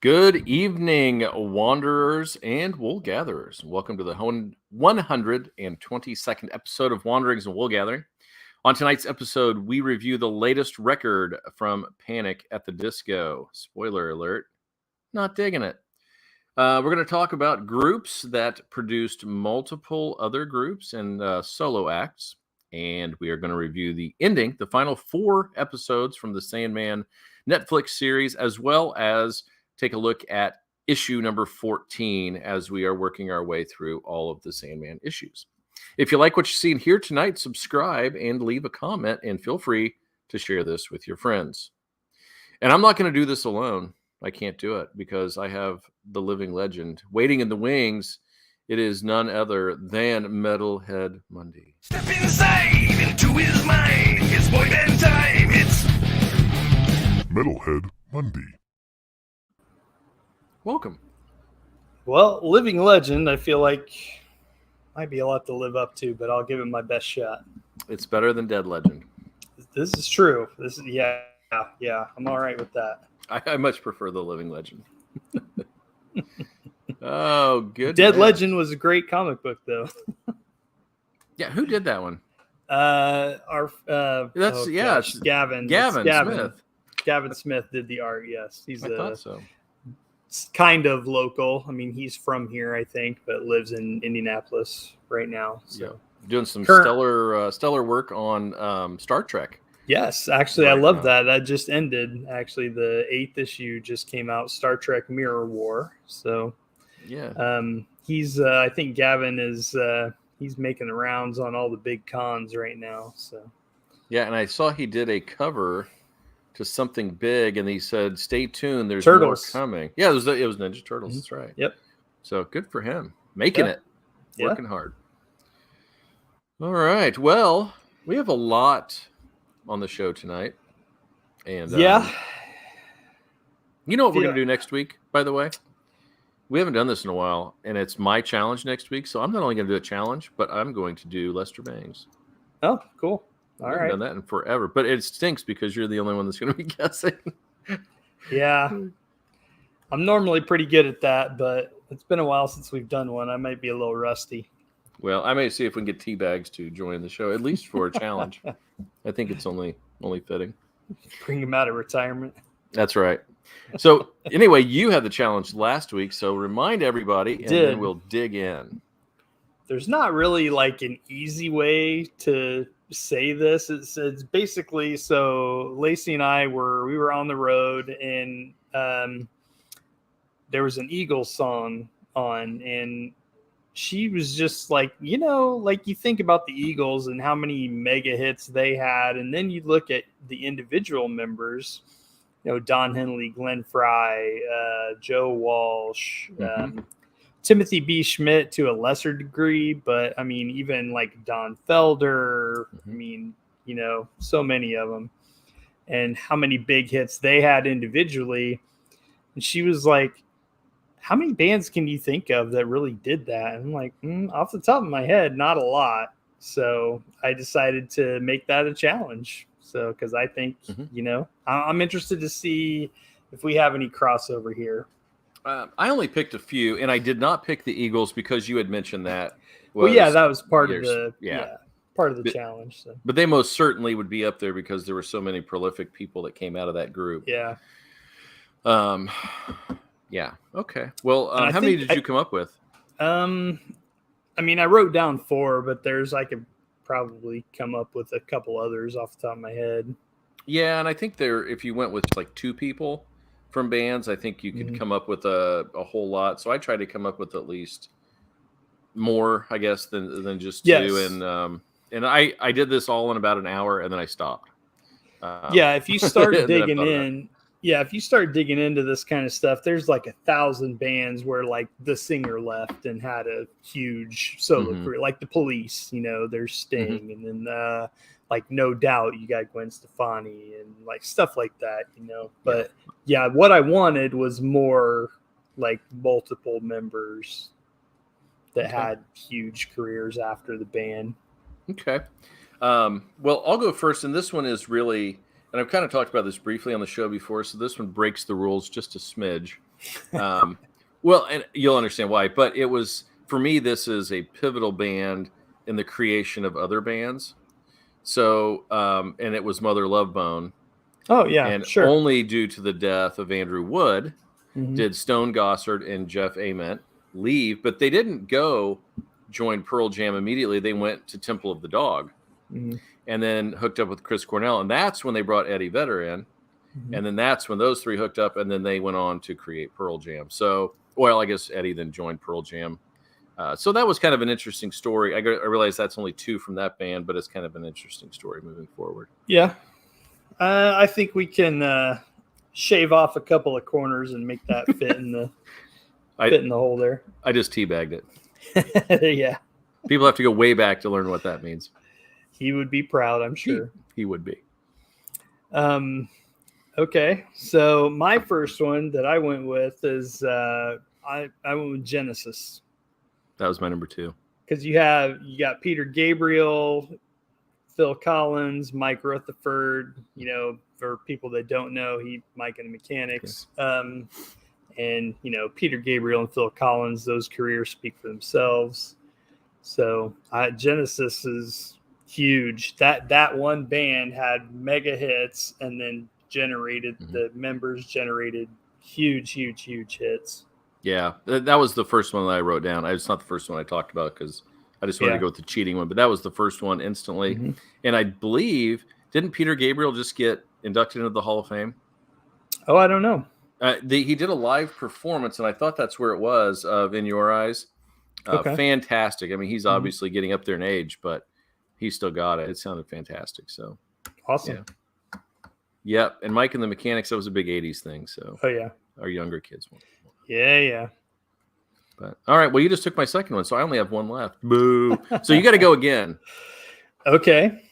Good evening, wanderers and wool gatherers. Welcome to the 122nd episode of Wanderings and Wool Gathering. On tonight's episode, we review the latest record from Panic at the Disco. Spoiler alert, not digging it. We're going to talk about groups that produced multiple other groups and solo acts. And we are going to review the ending, the final 4 episodes from the Sandman Netflix series, as well as take a look at issue number 14 as we are working our way through all of the Sandman issues. If you like what you see here tonight, subscribe and leave a comment, and feel free to share this with your friends. And I'm not going to do this alone. I can't do it because I have the living legend waiting in the wings. It is none other than Metalhead Monday. Step inside into his mind. It's boy band time. It's Metalhead Monday. Welcome. Well, living legend, I feel like might be a lot to live up to, but I'll give it my best shot. It's better than Dead Legend. This is true. This is yeah. I'm all right with that. I much prefer the living legend. Oh, good. Dead Legend was a great comic book, though. Yeah, who did that one? It's Gavin. Smith. Gavin Smith did the art. Yes, I thought so. Kind of local. I mean, he's from here, I think, but lives in Indianapolis right now. So yeah. Doing some stellar work on Star Trek. Yes, actually, I love that. That just ended. Actually, the 8th issue just came out, Star Trek Mirror War. So, yeah, he's. I think Gavin is. He's making the rounds on all the big cons right now. So, yeah, and I saw he did a cover to something big, and he said, "Stay tuned. There's Turtles. more coming." Yeah, it was Ninja Turtles. That's right. Yep. So good for him, making it, Yeah. working hard. All right. Well, we have a lot on the show tonight, and you know what we're going to do next week, by the way? We haven't done this in a while, and it's my challenge next week, so I'm not only going to do a challenge, but I'm going to do Lester Bangs. Oh, cool. I haven't done that in forever, but it stinks because you're the only one that's going to be guessing. Yeah. I'm normally pretty good at that, but it's been a while since we've done one. I might be a little rusty. Well, I may see if we can get Teabags to join the show, at least for a challenge. I think it's only fitting. Bring him out of retirement. That's right. So anyway, you had the challenge last week, so remind everybody, and then we'll dig in. There's not really like an easy way to say this. It's basically, so Lacey and I we were on the road, and there was an Eagles song on, and she was just like, like you think about the Eagles and how many mega hits they had, and then you look at the individual members, Don Henley, Glenn Fry, Joe Walsh, Timothy B. Schmidt to a lesser degree, but I mean, even like Don Felder, I mean, so many of them, and how many big hits they had individually. And she was like, how many bands can you think of that really did that? And I'm like, off the top of my head, not a lot. So I decided to make that a challenge. So, because I think, I'm interested to see if we have any crossover here. I only picked a few, and I did not pick the Eagles because you had mentioned that. That was part of the challenge. So. But they most certainly would be up there because there were so many prolific people that came out of that group. Yeah. Yeah. Okay. Well, how many did you come up with? I mean, I wrote down 4, but I could probably come up with a couple others off the top of my head. Yeah, and I think if you went with like 2 people from bands, I think you could come up with a whole lot. So I tried to come up with at least more, I guess, than just 2. Yes. And I did this all in about an hour, and then I stopped. If you start digging in. Yeah, if you start digging into this kind of stuff, there's like 1,000 bands where like the singer left and had a huge solo career, like the Police, there's Sting, and then like No Doubt, you got Gwen Stefani and like stuff like that, But yeah, what I wanted was more like multiple members that had huge careers after the band. Okay. Well, I'll go first, and this one is really, and I've kind of talked about this briefly on the show before, so this one breaks the rules just a smidge. Well, and you'll understand why. But it was, for me, this is a pivotal band in the creation of other bands. So, and it was Mother Love Bone. Oh yeah, And sure. only due to the death of Andrew Wood Mhm. did Stone Gossard and Jeff Ament leave, but they didn't go join Pearl Jam immediately. They went to Temple of the Dog Mhm. and then hooked up with Chris Cornell. And that's when they brought Eddie Vedder in. Mhm. And then that's when those three hooked up, and then they went on to create Pearl Jam. So, well, I guess Eddie then joined Pearl Jam. So that was kind of an interesting story. I realize that's only two from that band, but it's kind of an interesting story moving forward. Yeah. I think we can shave off a couple of corners and make that fit in the hole there. I just teabagged it. Yeah. People have to go way back to learn what that means. He would be proud, I'm sure. He would be. Okay, so my first one that I went with is I went with Genesis. That was my number 2. Because you got Peter Gabriel, Phil Collins, Mike Rutherford. You know, for people that don't know, Mike and the Mechanics. Okay. And you know, Peter Gabriel and Phil Collins, those careers speak for themselves. So Genesis is huge. That one band had mega hits, and then the members generated huge hits. Yeah, that was the first one that I wrote down. It's not the first one I talked about because I just wanted to go with the cheating one, but that was the first one instantly. Mm-hmm. And I believe, didn't Peter Gabriel just get inducted into the Hall of Fame? Oh, I don't know. He did a live performance, and I thought that's where it was, of In Your Eyes. Okay. Fantastic. I mean, he's obviously getting up there in age, but he still got it. It sounded fantastic. So awesome. Yeah. Yep. And Mike and the Mechanics, that was a big 80s thing. So our younger kids won't. Yeah. But all right. Well, you just took my second one, so I only have one left. Boo. So you got to go again. Okay.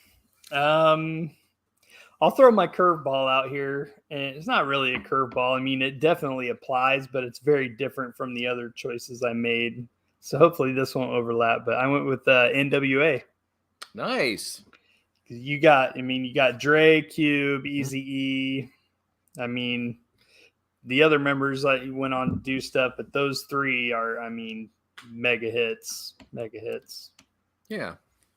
I'll throw my curveball out here, and it's not really a curveball. I mean, it definitely applies, but it's very different from the other choices I made. So hopefully this won't overlap. But I went with NWA. Nice. You got Dre, Cube, Eazy-E. I mean, the other members went on to do stuff, but those three are, mega hits. Yeah.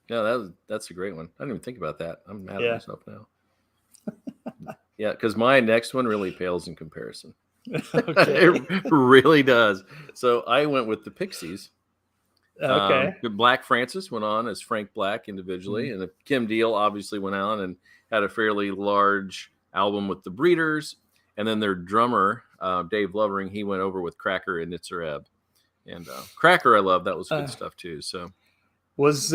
Yeah, that's a great one. I didn't even think about that. I'm mad at myself now. Yeah, because my next one really pales in comparison. It really does. So I went with the Pixies. Okay. Black Francis went on as Frank Black individually, and Kim Deal obviously went on and had a fairly large album with the Breeders, and then their drummer Dave Lovering, he went over with Cracker and Nitzer Ebb, and Cracker I love, that was good stuff too. So was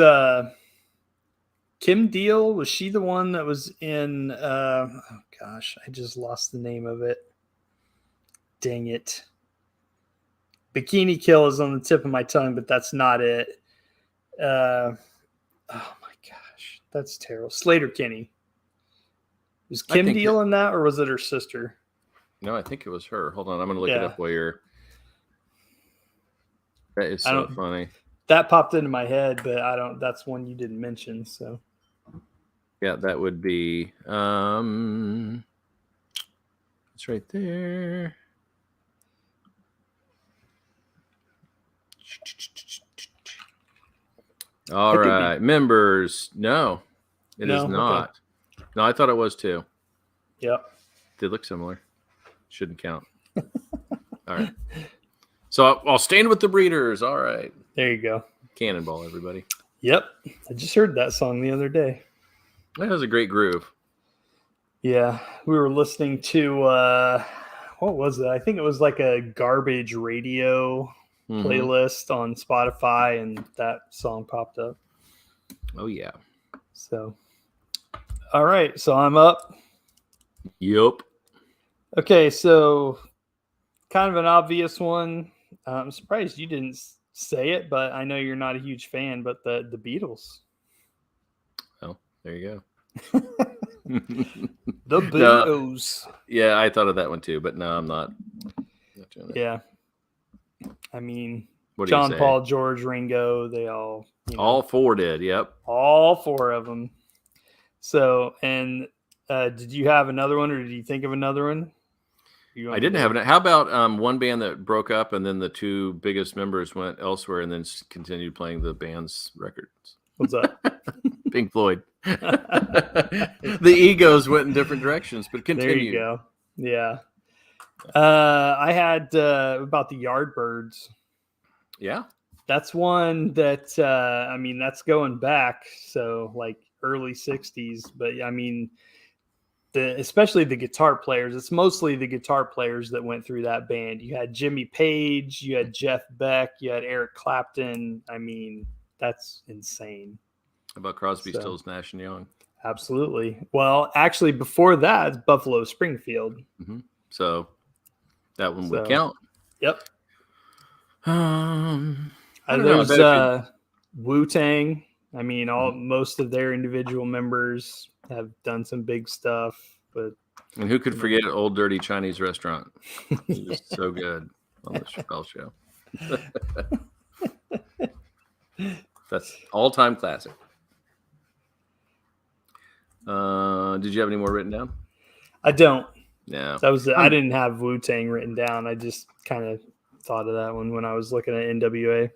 Kim Deal, was she the one that was in oh gosh, I just lost the name of it, dang it. Bikini Kill is on the tip of my tongue, but that's not it. Oh my gosh, that's terrible. Slater-Kinney. Was Kim Deal in that, or was it her sister? No, I think it was her. Hold on, I'm going to look it up while you're. That is so funny. That popped into my head, but I don't. That's one you didn't mention. So. Yeah, that would be. It's right there. All right, members. No, it is not. Okay. No, I thought it was too. Yep. They look similar. Shouldn't count. All right. So I'll stand with the Breeders. All right. There you go. Cannonball, everybody. Yep. I just heard that song the other day. That has a great groove. Yeah. We were listening to, what was it? I think it was like a garbage radio playlist on Spotify, and that song popped up. Oh, yeah. So, all right. So I'm up. Yep. Okay. So kind of an obvious one. I'm surprised you didn't say it, but I know you're not a huge fan, but the Beatles. Oh, there you go. The Beatles. Yeah, I thought of that one too, but no, I'm not doing it. Yeah. I mean, John, Paul, George, Ringo, they all. All four did, yep. All four of them. So, and did you have another one, or did you think of another one? I didn't have it. How about one band that broke up and then the two biggest members went elsewhere and then continued playing the band's records? What's up? Pink Floyd. The egos went in different directions, but continue. There you go. Yeah. I had about the Yardbirds. Yeah. That's one that, I mean, that's going back. So like early 60s. But I mean, especially the guitar players, it's mostly the guitar players that went through that band. You had Jimmy Page, you had Jeff Beck, you had Eric Clapton. I mean, that's insane. How about Crosby, Stills, Nash and Young? Absolutely. Well, actually, before that, it's Buffalo Springfield. Mm-hmm. So that one would count. Yep. There's Wu-Tang. I mean, most of their individual members have done some big stuff. And who could forget Old Dirty Chinese Restaurant? It was so good on the Chappelle Show. That's all-time classic. Did you have any more written down? I don't. No. I didn't have Wu-Tang written down. I just kind of thought of that one when I was looking at NWA.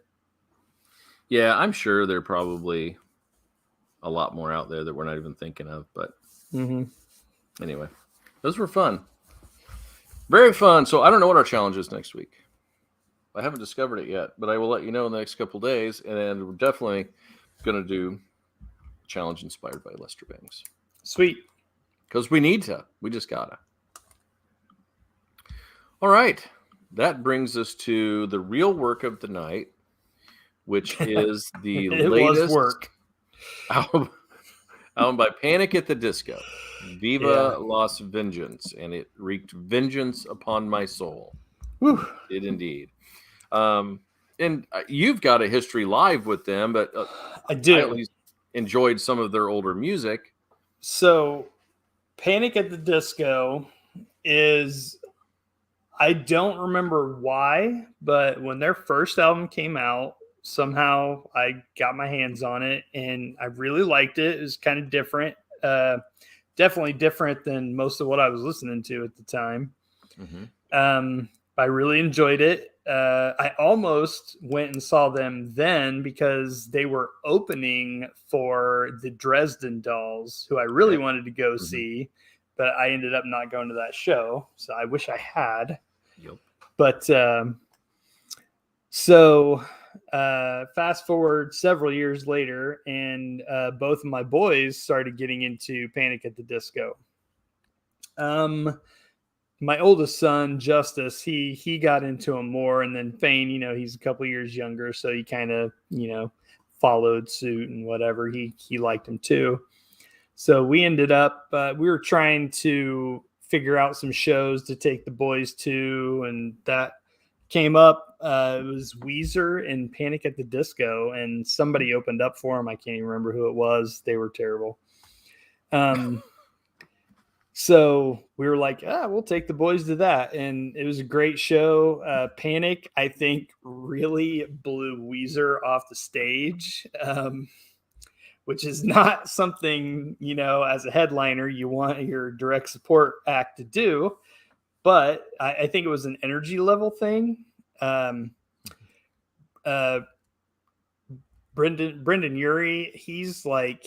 Yeah, I'm sure there are probably a lot more out there that we're not even thinking of. But anyway, those were fun. Very fun. So I don't know what our challenge is next week. I haven't discovered it yet, but I will let you know in the next couple of days. And we're definitely going to do a challenge inspired by Lester Bangs. Sweet. Because we need to. We just got to. All right. That brings us to the real work of the night, which is the latest work. Album by Panic at the Disco, Viva Las Vengeance, and it wreaked vengeance upon my soul. Whew. It indeed. And you've got a history live with them, but I do. I at least enjoyed some of their older music. So Panic at the Disco is, I don't remember why, but when their first album came out, somehow I got my hands on it and I really liked it. It was kind of different. Definitely different than most of what I was listening to at the time. I really enjoyed it. I almost went and saw them then because they were opening for the Dresden Dolls, who I really wanted to go see, but I ended up not going to that show. So I wish I had. Yep. But so fast forward several years later, and both of my boys started getting into Panic at the Disco. My oldest son, Justice, he got into them more, and then Fane, he's a couple years younger, so he kind of, followed suit and whatever. He liked him too. So we ended up, we were trying to figure out some shows to take the boys to, and that came up. It was Weezer and Panic at the Disco, and somebody opened up for them. I can't even remember who it was. They were terrible. So we were like, we'll take the boys to that. And it was a great show. Panic, I think, really blew Weezer off the stage, which is not something, as a headliner, you want your direct support act to do. But I think it was an energy level thing. Brendan Urie, he's like,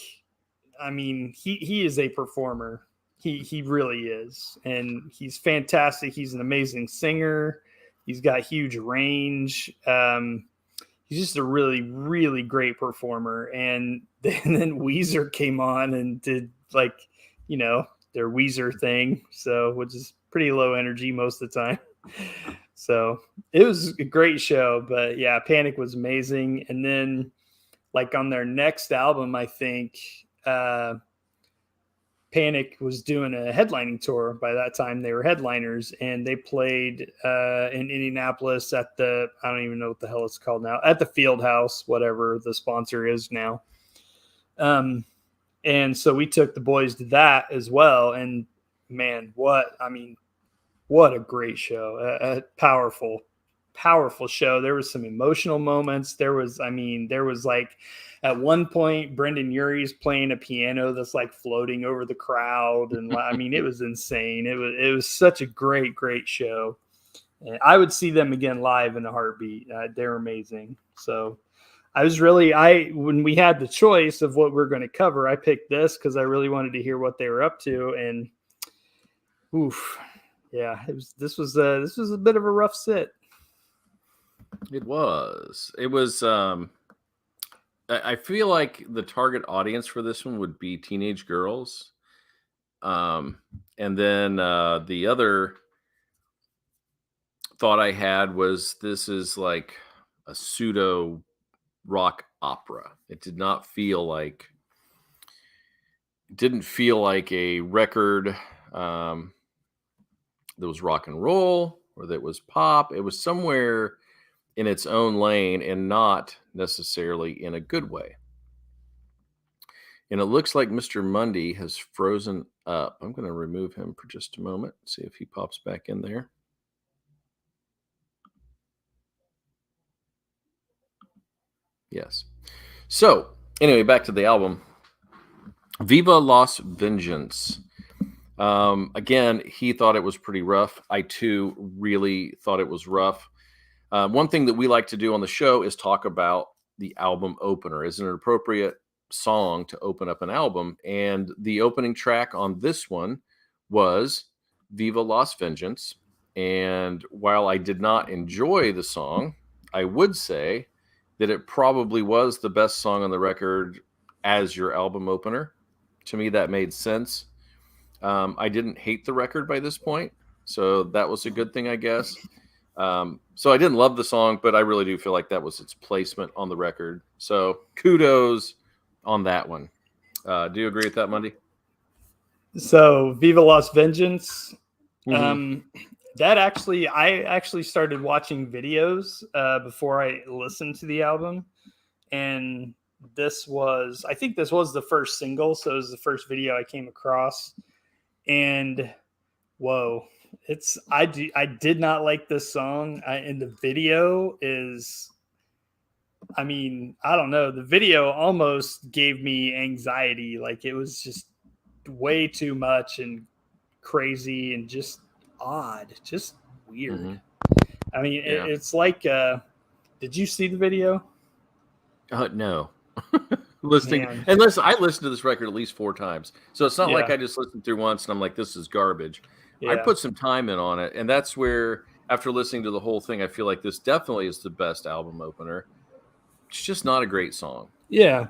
he is a performer. He really is. And he's fantastic. He's an amazing singer. He's got huge range. He's just a really, really great performer. And then Weezer came on and did their Weezer thing. So, which is pretty low energy most of the time. So it was a great show, but yeah, Panic was amazing. And then on their next album, I think, Panic was doing a headlining tour. By that time, they were headliners, and they played in Indianapolis at I don't even know what the hell it's called now, at the Field House, whatever the sponsor is now. And so we took the boys to that as well. And man, what a great show. Powerful, powerful show. There was some emotional moments. There was like at one point Brendan Urie's playing a piano that's like floating over the crowd, and I mean it was insane. It was such a great show. And I would see them again live in a heartbeat. They're amazing. So when we had the choice of what we're going to cover, I picked this because I really wanted to hear what they were up to. And oof, yeah, this was a bit of a rough sit. It was. I feel like the target audience for this one would be teenage girls. And then the other thought I had was this is like a pseudo rock opera. It didn't feel like a record that was rock and roll or that was pop. It was somewhere in its own lane and not necessarily in a good way. And it looks like Mr. Mundy has frozen up. I'm going to remove him for just a moment, see if he pops back in there. Yes. So, anyway, back to the album. Viva Las Vengeance. Again, he thought it was pretty rough. I, too, really thought it was rough. One thing that we like to do on the show is talk about the album opener. Is it an appropriate song to open up an album? And the opening track on this one was Viva Las Vengeance. And while I did not enjoy the song, I would say that it probably was the best song on the record as your album opener. To me, that made sense. I didn't hate the record by this point, so that was a good thing, I guess. So I didn't love the song, but I really do feel like that was its placement on the record. So kudos on that one. Do you agree with that, Mundy? So Viva Las Vengeance. Mm-hmm. I actually started watching videos before I listened to the album, and I think this was the first single, so it was the first video I came across, and whoa, I did not like this song, and the video is, I mean, I don't know, the video almost gave me anxiety. Like it was just way too much and crazy and just odd, just weird. Mm-hmm. I mean, yeah. It's like, did you see the video? No. Listening, man. And listen, I listened to this record at least 4 times, so it's not like I just listened through once and I'm like, this is garbage. I put some time in on it, and that's where, after listening to the whole thing, I feel like this definitely is the best album opener. It's just not a great song. Yeah,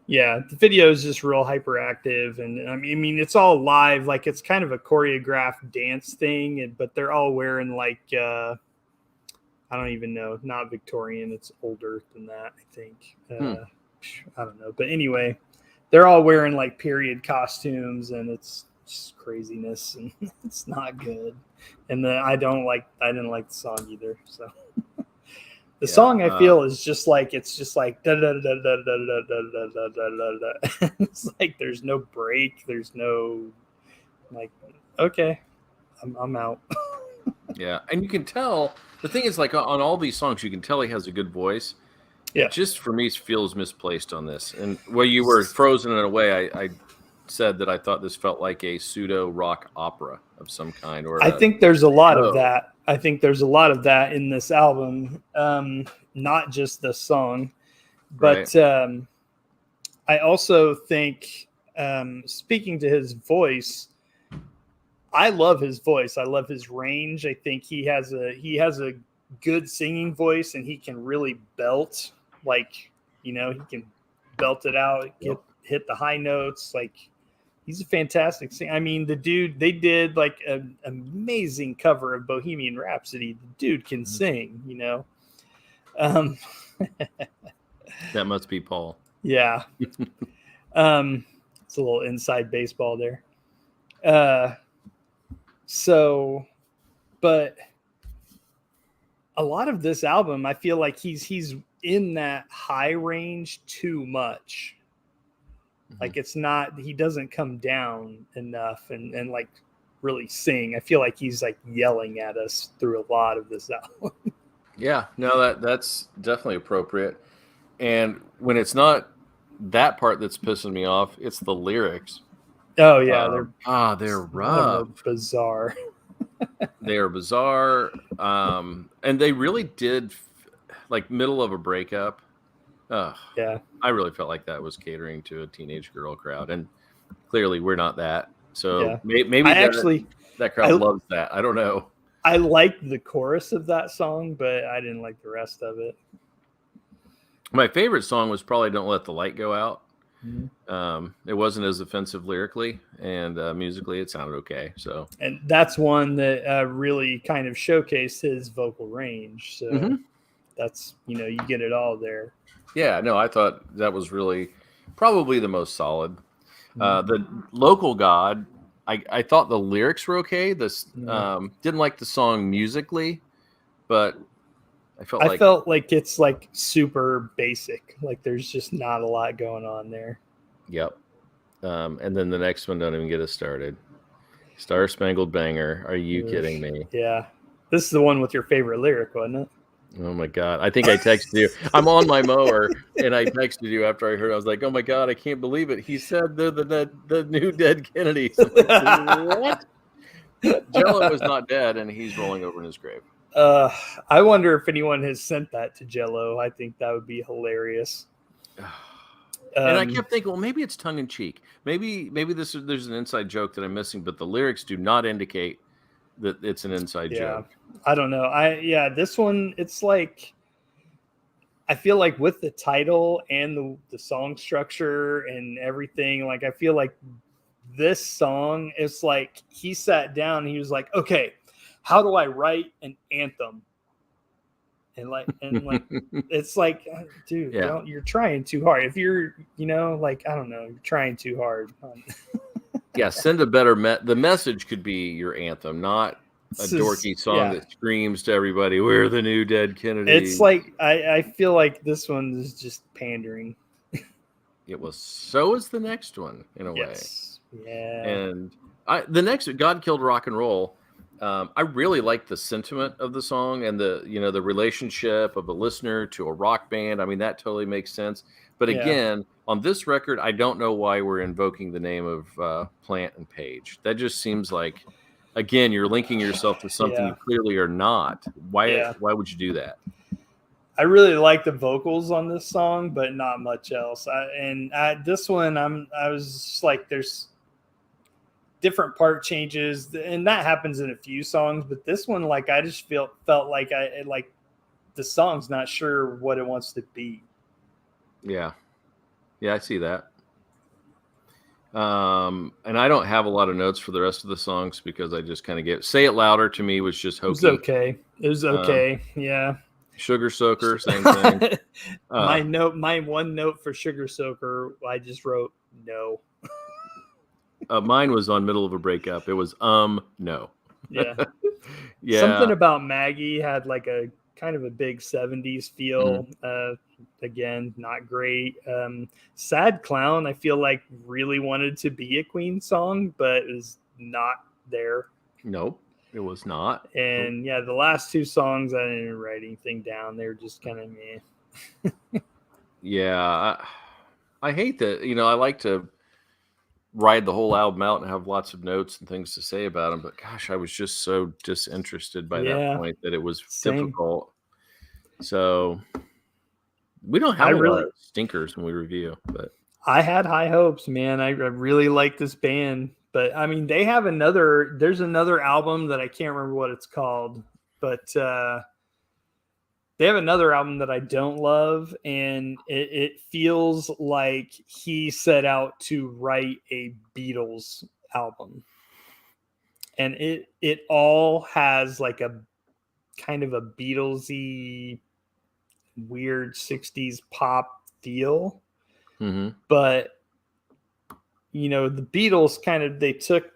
the video is just real hyperactive, and I mean it's all live, like it's kind of a choreographed dance thing, but they're all wearing like I don't even know, not Victorian, it's older than that, I think. I don't know, but anyway, they're all wearing like period costumes, and it's just craziness, and it's not good. And I didn't like the song either. So the song I feel is just like, it's just like da da da da da da da da da da. It's like there's no break, there's no like, okay, I'm out. Yeah, and you can tell, the thing is, like on all these songs, you can tell he has a good voice. Yeah, it just for me feels misplaced on this. And while you were frozen in a way, I said that I thought this felt like a pseudo rock opera of some kind. Or I think there's a lot of that. I think there's a lot of that in this album, not just the song, but right. I also think, speaking to his voice, I love his voice. I love his range. I think he has a good singing voice, and he can really belt. Like, you know, he can belt it out, hit the high notes. Like, he's a fantastic singer. I mean, the dude, they did like an amazing cover of Bohemian Rhapsody. The dude can sing, you know. That must be Paul. Yeah. It's a little inside baseball there. So, but a lot of this album, I feel like he's in that high range too much. Mm-hmm. Like it's not, he doesn't come down enough and like really sing. I feel like he's like yelling at us through a lot of this album. Yeah, no, that's definitely appropriate. And when it's not that part that's pissing me off, it's the lyrics. Oh yeah, They're some of them rough. are bizarre. They are bizarre. And they really did like middle of a breakup. Ugh, Yeah, I really felt like that was catering to a teenage girl crowd, and clearly we're not that. So yeah. maybe I actually, that crowd I loves that. I don't know. I liked the chorus of that song, but I didn't like the rest of it. My favorite song was probably "Don't Let the Light Go Out." Mhm. It wasn't as offensive lyrically, and musically, it sounded okay. So, And that's one that really kind of showcased his vocal range. So Mhm. that's, you get it all there. Yeah, no, I thought that was really probably the most solid. Mhm. The local god, I thought the lyrics were okay. This Yeah. didn't like the song musically, but I felt I like, felt like it's like super basic. Like there's just not a lot going on there. yep. And then the next one, don't even get us started. Star Spangled Banger. Are you Ugh. kidding me? Yeah. This is the one with your favorite lyric, wasn't it? Oh my god! I think I texted you. I'm on my mower, and I texted you after I heard. I was like, "Oh my god! I can't believe it." He said they're the new dead Kennedys. I'm like, what? Jello is not dead, and he's rolling over in his grave. Uh, I wonder if anyone has sent that to Jello. I think that would be hilarious. And I kept thinking, well, maybe it's tongue in cheek. Maybe there's an inside joke that I'm missing, but the lyrics do not indicate that it's an inside Yeah, joke. I don't know. This one, it's like I feel like with the title and the song structure and everything, like I feel like this song is like he sat down and he was like, okay, how do I write an anthem? And it's like, dude, Yeah. you're trying too hard. If you're, like, I don't know, you're trying too hard. Yeah, send a better the message could be your anthem, not a This is, dorky song yeah, that screams to everybody, "We're the new dead it's Kennedys." like I feel like this one is just pandering. It was so is the next one in a way. Yes, yeah, And the next God Killed Rock and Roll. I really like the sentiment of the song and the relationship of a listener to a rock band. I mean, that totally makes sense. But yeah, again, on this record, I don't know why we're invoking the name of Plant and Page. That just seems like, again, you're linking yourself to something yeah, you clearly are not. Why? yeah. Why would you do that? I really like the vocals on this song, but not much else. This one, I was just like, there's different part changes, and that happens in a few songs. But this one, like, I just felt like the song's not sure what it wants to be. Yeah, yeah, I see that. And I don't have a lot of notes for the rest of the songs because I just kind of get "Say It Louder" to me was just It was hokey. okay. It was Um, okay. Yeah. Sugar Soaker, same thing. My one note for Sugar Soaker, I just wrote no. Mine was on Middle of a Breakup. It was no. Yeah. Yeah. Something about Maggie had like a kind of a big 70s feel. Mm-hmm. Again, not great. Sad Clown, I feel like really wanted to be a Queen song, but is not there. Nope, it was not. And yeah, the last two songs, I didn't even write anything down. They were just kind of meh. Yeah, I hate that. I like to ride the whole album out and have lots of notes and things to say about them. But gosh, I was just so disinterested by that Yeah, point that it was same. difficult. So we don't I have a lot really, of stinkers when we review, but I had high hopes, man. I really like this band, but I mean, there's another album that I can't remember what it's called, but they have another album that I don't love, and it feels like he set out to write a Beatles album, and it all has like a kind of a Beatlesy weird 60s pop feel, mm-hmm. but the Beatles they took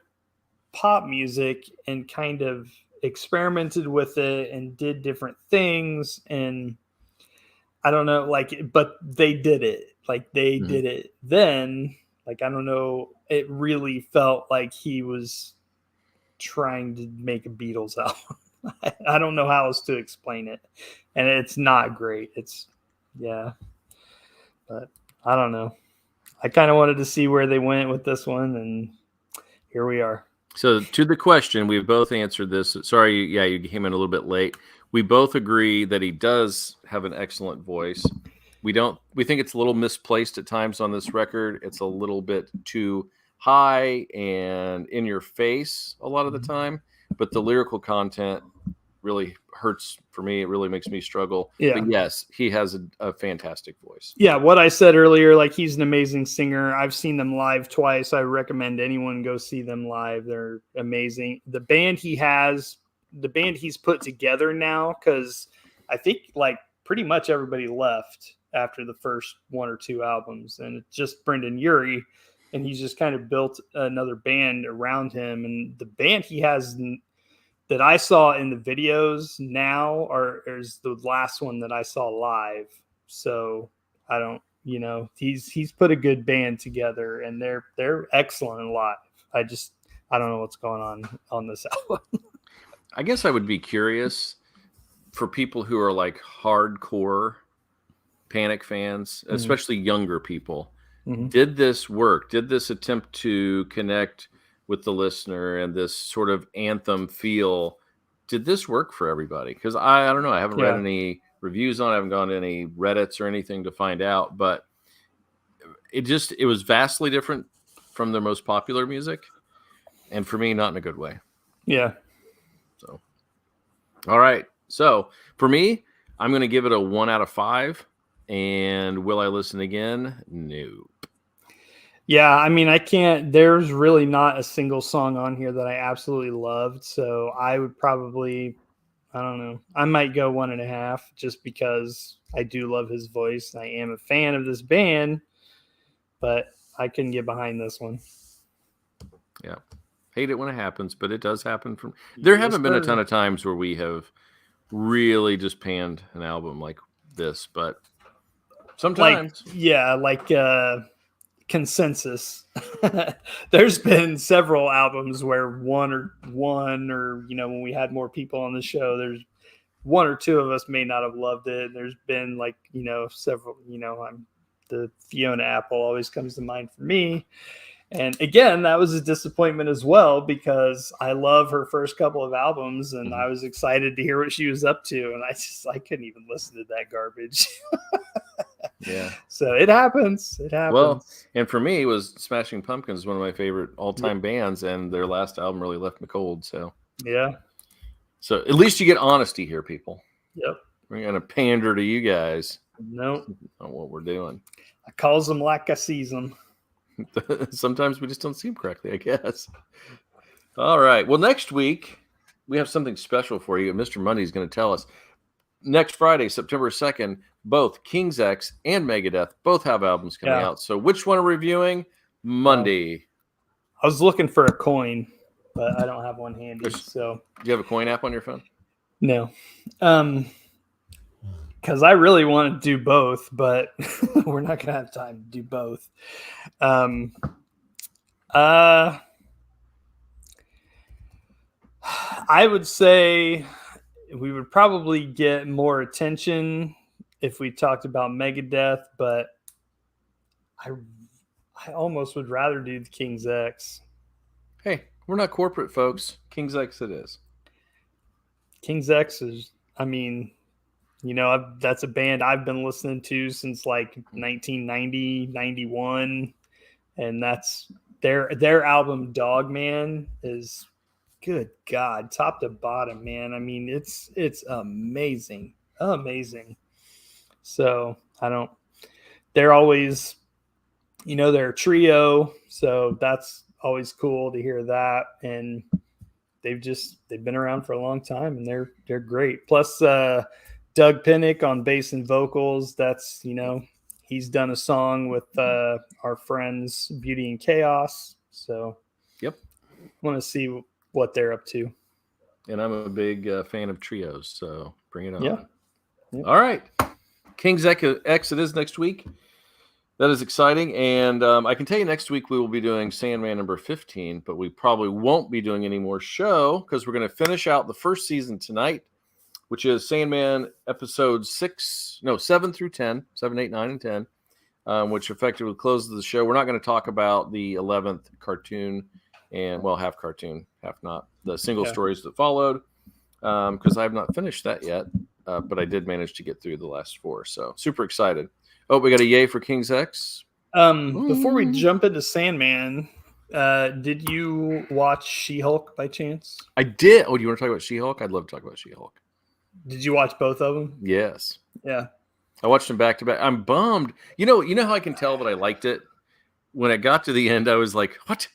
pop music and kind of experimented with it and did different things, and I don't know, but they did it. Like they Mm-hmm. did it then. Like I don't know, it really felt like he was trying to make a Beatles album. I don't know how else to explain it, and it's not great. But I don't know. I kind of wanted to see where they went with this one, and here we are. So to the question, we've both answered this. Sorry, yeah, you came in a little bit late. We both agree that he does have an excellent voice. We think it's a little misplaced at times on this record. It's a little bit too high and in your face a lot of the time, but the lyrical content really hurts for me. It really makes me struggle. Yeah. But yes, he has a fantastic voice. Yeah, what I said earlier, like he's an amazing singer. I've seen them live twice. I recommend anyone go see them live. They're amazing. The band he's put together now, because I think like pretty much everybody left after the first one or two albums, and it's just Brendan Urie, and he's just kind of built another band around him. And the band he has that I saw in the videos now is the last one that I saw live. So I don't, he's put a good band together, and they're excellent live. I don't know what's going on this album. I guess I would be curious for people who are like hardcore Panic fans, especially younger people. Mm-hmm. Did this work? Did this attempt to connect with the listener and this sort of anthem feel? Did this work for everybody? Because I don't know. I haven't read any reviews on it. I haven't gone to any Reddits or anything to find out, but it was vastly different from their most popular music. And for me, not in a good way. Yeah. So, all right. So for me, I'm going to give it a 1 out of 5. And will I listen again? No. Yeah, I mean, I can't. There's really not a single song on here that I absolutely loved. So I would probably, I don't know, I might go 1.5 just because I do love his voice. I am a fan of this band, but I couldn't get behind this one. Yeah. Hate it when it happens, but it does happen. There haven't been a ton of times where we have really just panned an album like this, but sometimes. Like Consensus. There's been several albums where one or when we had more people on the show, there's one or two of us may not have loved it. There's been several, the Fiona Apple always comes to mind for me. And again, that was a disappointment as well, because I love her first couple of albums and I was excited to hear what she was up to. And I couldn't even listen to that garbage. Yeah. So it happens. Well, and for me, it was Smashing Pumpkins, one of my favorite all-time bands, and their last album really left me cold. So yeah. So at least you get honesty here, people. Yep. We're going to pander to you guys. Nope. On what we're doing. I calls them like I sees them. Sometimes we just don't see them correctly, I guess. All right. Well, next week, we have something special for you. Mr. Monday is going to tell us. Next Friday, September 2nd, both King's X and Megadeth both have albums coming out. So which one are we reviewing? Monday. I was looking for a coin, but I don't have one handy. So do you have a coin app on your phone? No. Because I really want to do both, but we're not going to have time to do both. I would say we would probably get more attention if we talked about Megadeth, but I almost would rather do the King's X. Hey, we're not corporate, folks. King's X it is. King's X is, I mean, that's a band I've been listening to since like 1990, 91. And that's their album Dogman is, good God, top to bottom, man. I mean, it's amazing. Amazing. So they're always, they're a trio. So that's always cool to hear that. And they've been around for a long time, and they're great. Plus, Doug Pinnick on bass and vocals. That's, he's done a song with our friends Beauty and Chaos. So, yep. Want to see what they're up to. And I'm a big fan of trios, so bring it on. Yeah. Yep. All right. King's X it is next week. That is exciting, and I can tell you next week we will be doing Sandman number 15, but we probably won't be doing any more show because we're going to finish out the first season tonight, which is Sandman episodes 7 through 10, 7, 8, 9, and 10, which effectively closes the show. We're not going to talk about the 11th cartoon and, well, half cartoon, half not, the single stories that followed, because I have not finished that yet, but I did manage to get through the last 4, so super excited. Oh, we got a yay for King's X. Before we jump into Sandman, did you watch She-Hulk by chance? I did. Oh, do you want to talk about She-Hulk? I'd love to talk about She-Hulk. Did you watch both of them? Yes. Yeah. I watched them back to back. I'm bummed. You know how I can tell that I liked it? When it got to the end, I was like, what?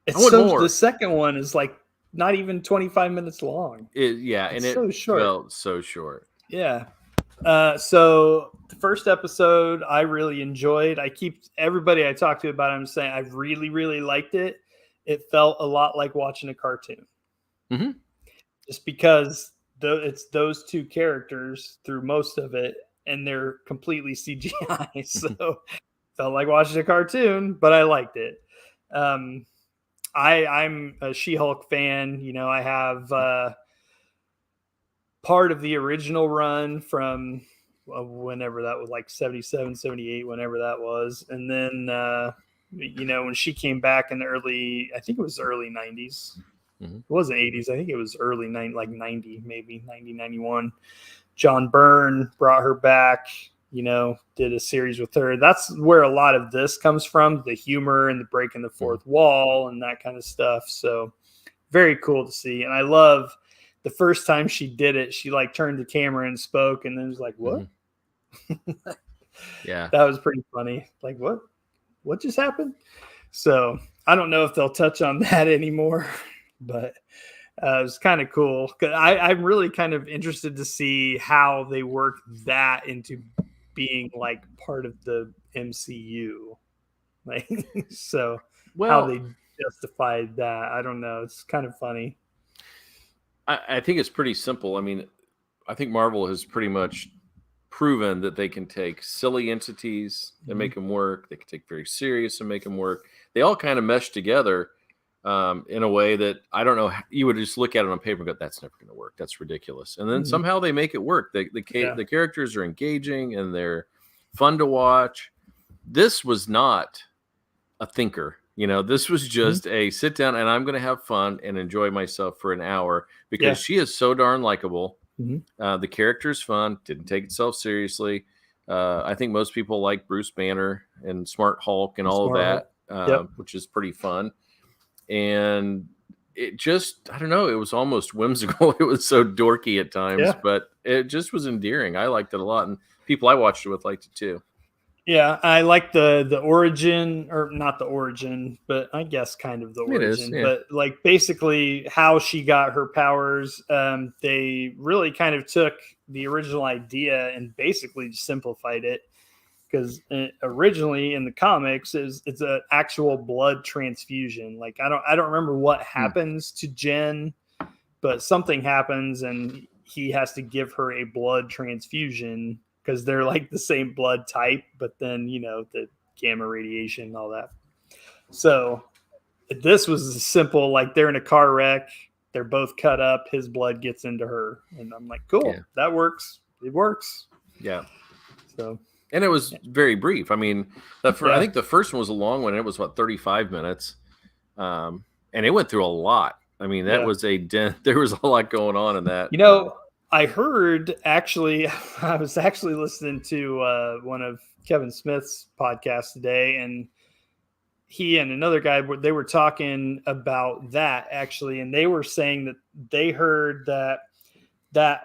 The second one is like not even 25 minutes long. It's so short. Felt so short. Yeah. So the first episode I really enjoyed. I keep everybody I talk to about it, I'm saying I really, really liked it. It felt a lot like watching a cartoon. Mm-hmm. Just because it's those two characters through most of it, and they're completely CGI. So felt like watching a cartoon, but I liked it. I'm a She-Hulk fan. You know, I have part of the original run from whenever that was, like 77, 78, whenever that was. And then, when she came back in I think it was early 90s. Mm-hmm. It wasn't 80s. I think it was early 90, maybe 90, 91. John Byrne brought her back, did a series with her. That's where a lot of this comes from, the humor and the breaking the fourth wall and that kind of stuff. So very cool to see. And I love the first time she did it, she like turned the camera and spoke and then was like, what? Mm-hmm. Yeah. That was pretty funny. Like, what just happened? So I don't know if they'll touch on that anymore, but it was kind of cool. I'm really kind of interested to see how they work that into being like part of the MCU. Like, so how they justified that, I don't know. It's kind of funny. I think it's pretty simple. I mean, I think Marvel has pretty much proven that they can take silly entities and make them work. They can take very serious and make them work. They all kind of mesh together in a way that I don't know. You would just look at it on paper and go, "That's never going to work. That's ridiculous." And then somehow they make it work. The characters are engaging and they're fun to watch. This was not a thinker. This was just a sit down and I'm going to have fun and enjoy myself for an hour because she is so darn likable. The character's fun, didn't take itself seriously. I think most people like Bruce Banner and Smart Hulk and all of that, which is pretty fun. And it just, I don't know, it was almost whimsical. It was so dorky at times, but it just was endearing. I liked it a lot. And people I watched it with liked it too. Yeah, I like the origin, or not the origin, but I guess kind of the origin. But like basically how she got her powers, they really kind of took the original idea and basically simplified it. Because originally in the comics, it's an actual blood transfusion. Like I don't remember what happens to Jen, but something happens and he has to give her a blood transfusion. Because they're like the same blood type, but then, the gamma radiation and all that. So this was simple, like they're in a car wreck. They're both cut up. His blood gets into her. And I'm like, cool, that works. It works. Yeah. So, and it was very brief. I mean, I think the first one was a long one. It was 35 minutes. And it went through a lot. I mean, that was there was a lot going on in that. I heard I was actually listening to one of Kevin Smith's podcasts today, and he and another guy, they were talking about that actually. And they were saying that they heard that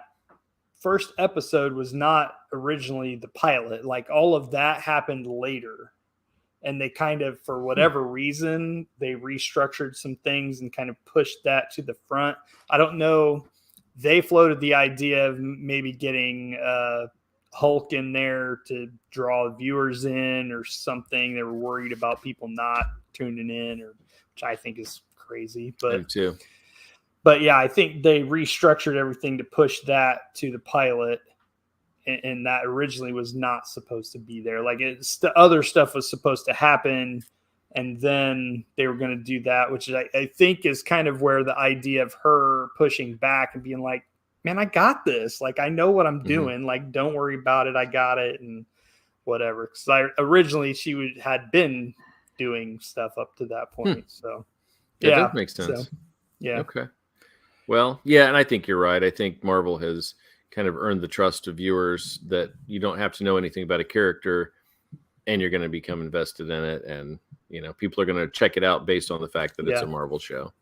first episode was not originally the pilot. Like all of that happened later. And they kind of, for whatever reason, they restructured some things and kind of pushed that to the front. I don't know. They floated the idea of maybe getting Hulk in there to draw viewers in or something. They were worried about people not tuning in, which I think is crazy. But, me too. But yeah, I think they restructured everything to push that to the pilot. and that originally was not supposed to be there. Like the other stuff was supposed to happen, and then they were going to do that, which I think is kind of where the idea of her pushing back and being like, man, I got this. Like, I know what I'm doing. Like, don't worry about it. I got it. And whatever. Because originally she had been doing stuff up to that point. So, yeah. That makes sense. So, yeah. Okay. Well, yeah. And I think you're right. I think Marvel has kind of earned the trust of viewers that you don't have to know anything about a character and you're going to become invested in it. And, people are going to check it out based on the fact that it's a Marvel show.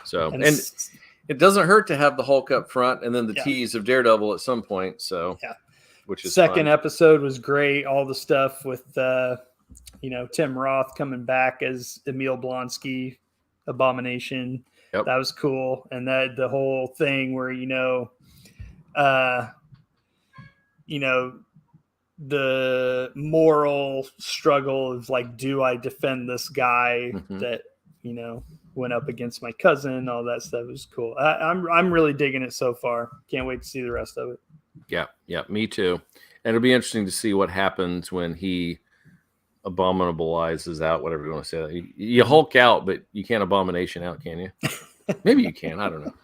So, and it doesn't hurt to have the Hulk up front and then the tease of Daredevil at some point. So, which is second fun. episode was great. All the stuff with, Tim Roth coming back as Emil Blonsky, Abomination. Yep. That was cool. And that the whole thing where, the moral struggle of like, do I defend this guy that, went up against my cousin? All that stuff was cool. I'm really digging it so far. Can't wait to see the rest of it. Yeah, me too. And it'll be interesting to see what happens when he abominabilizes out, whatever you want to say. You Hulk out, but you can't abomination out, can you? Maybe you can. I don't know.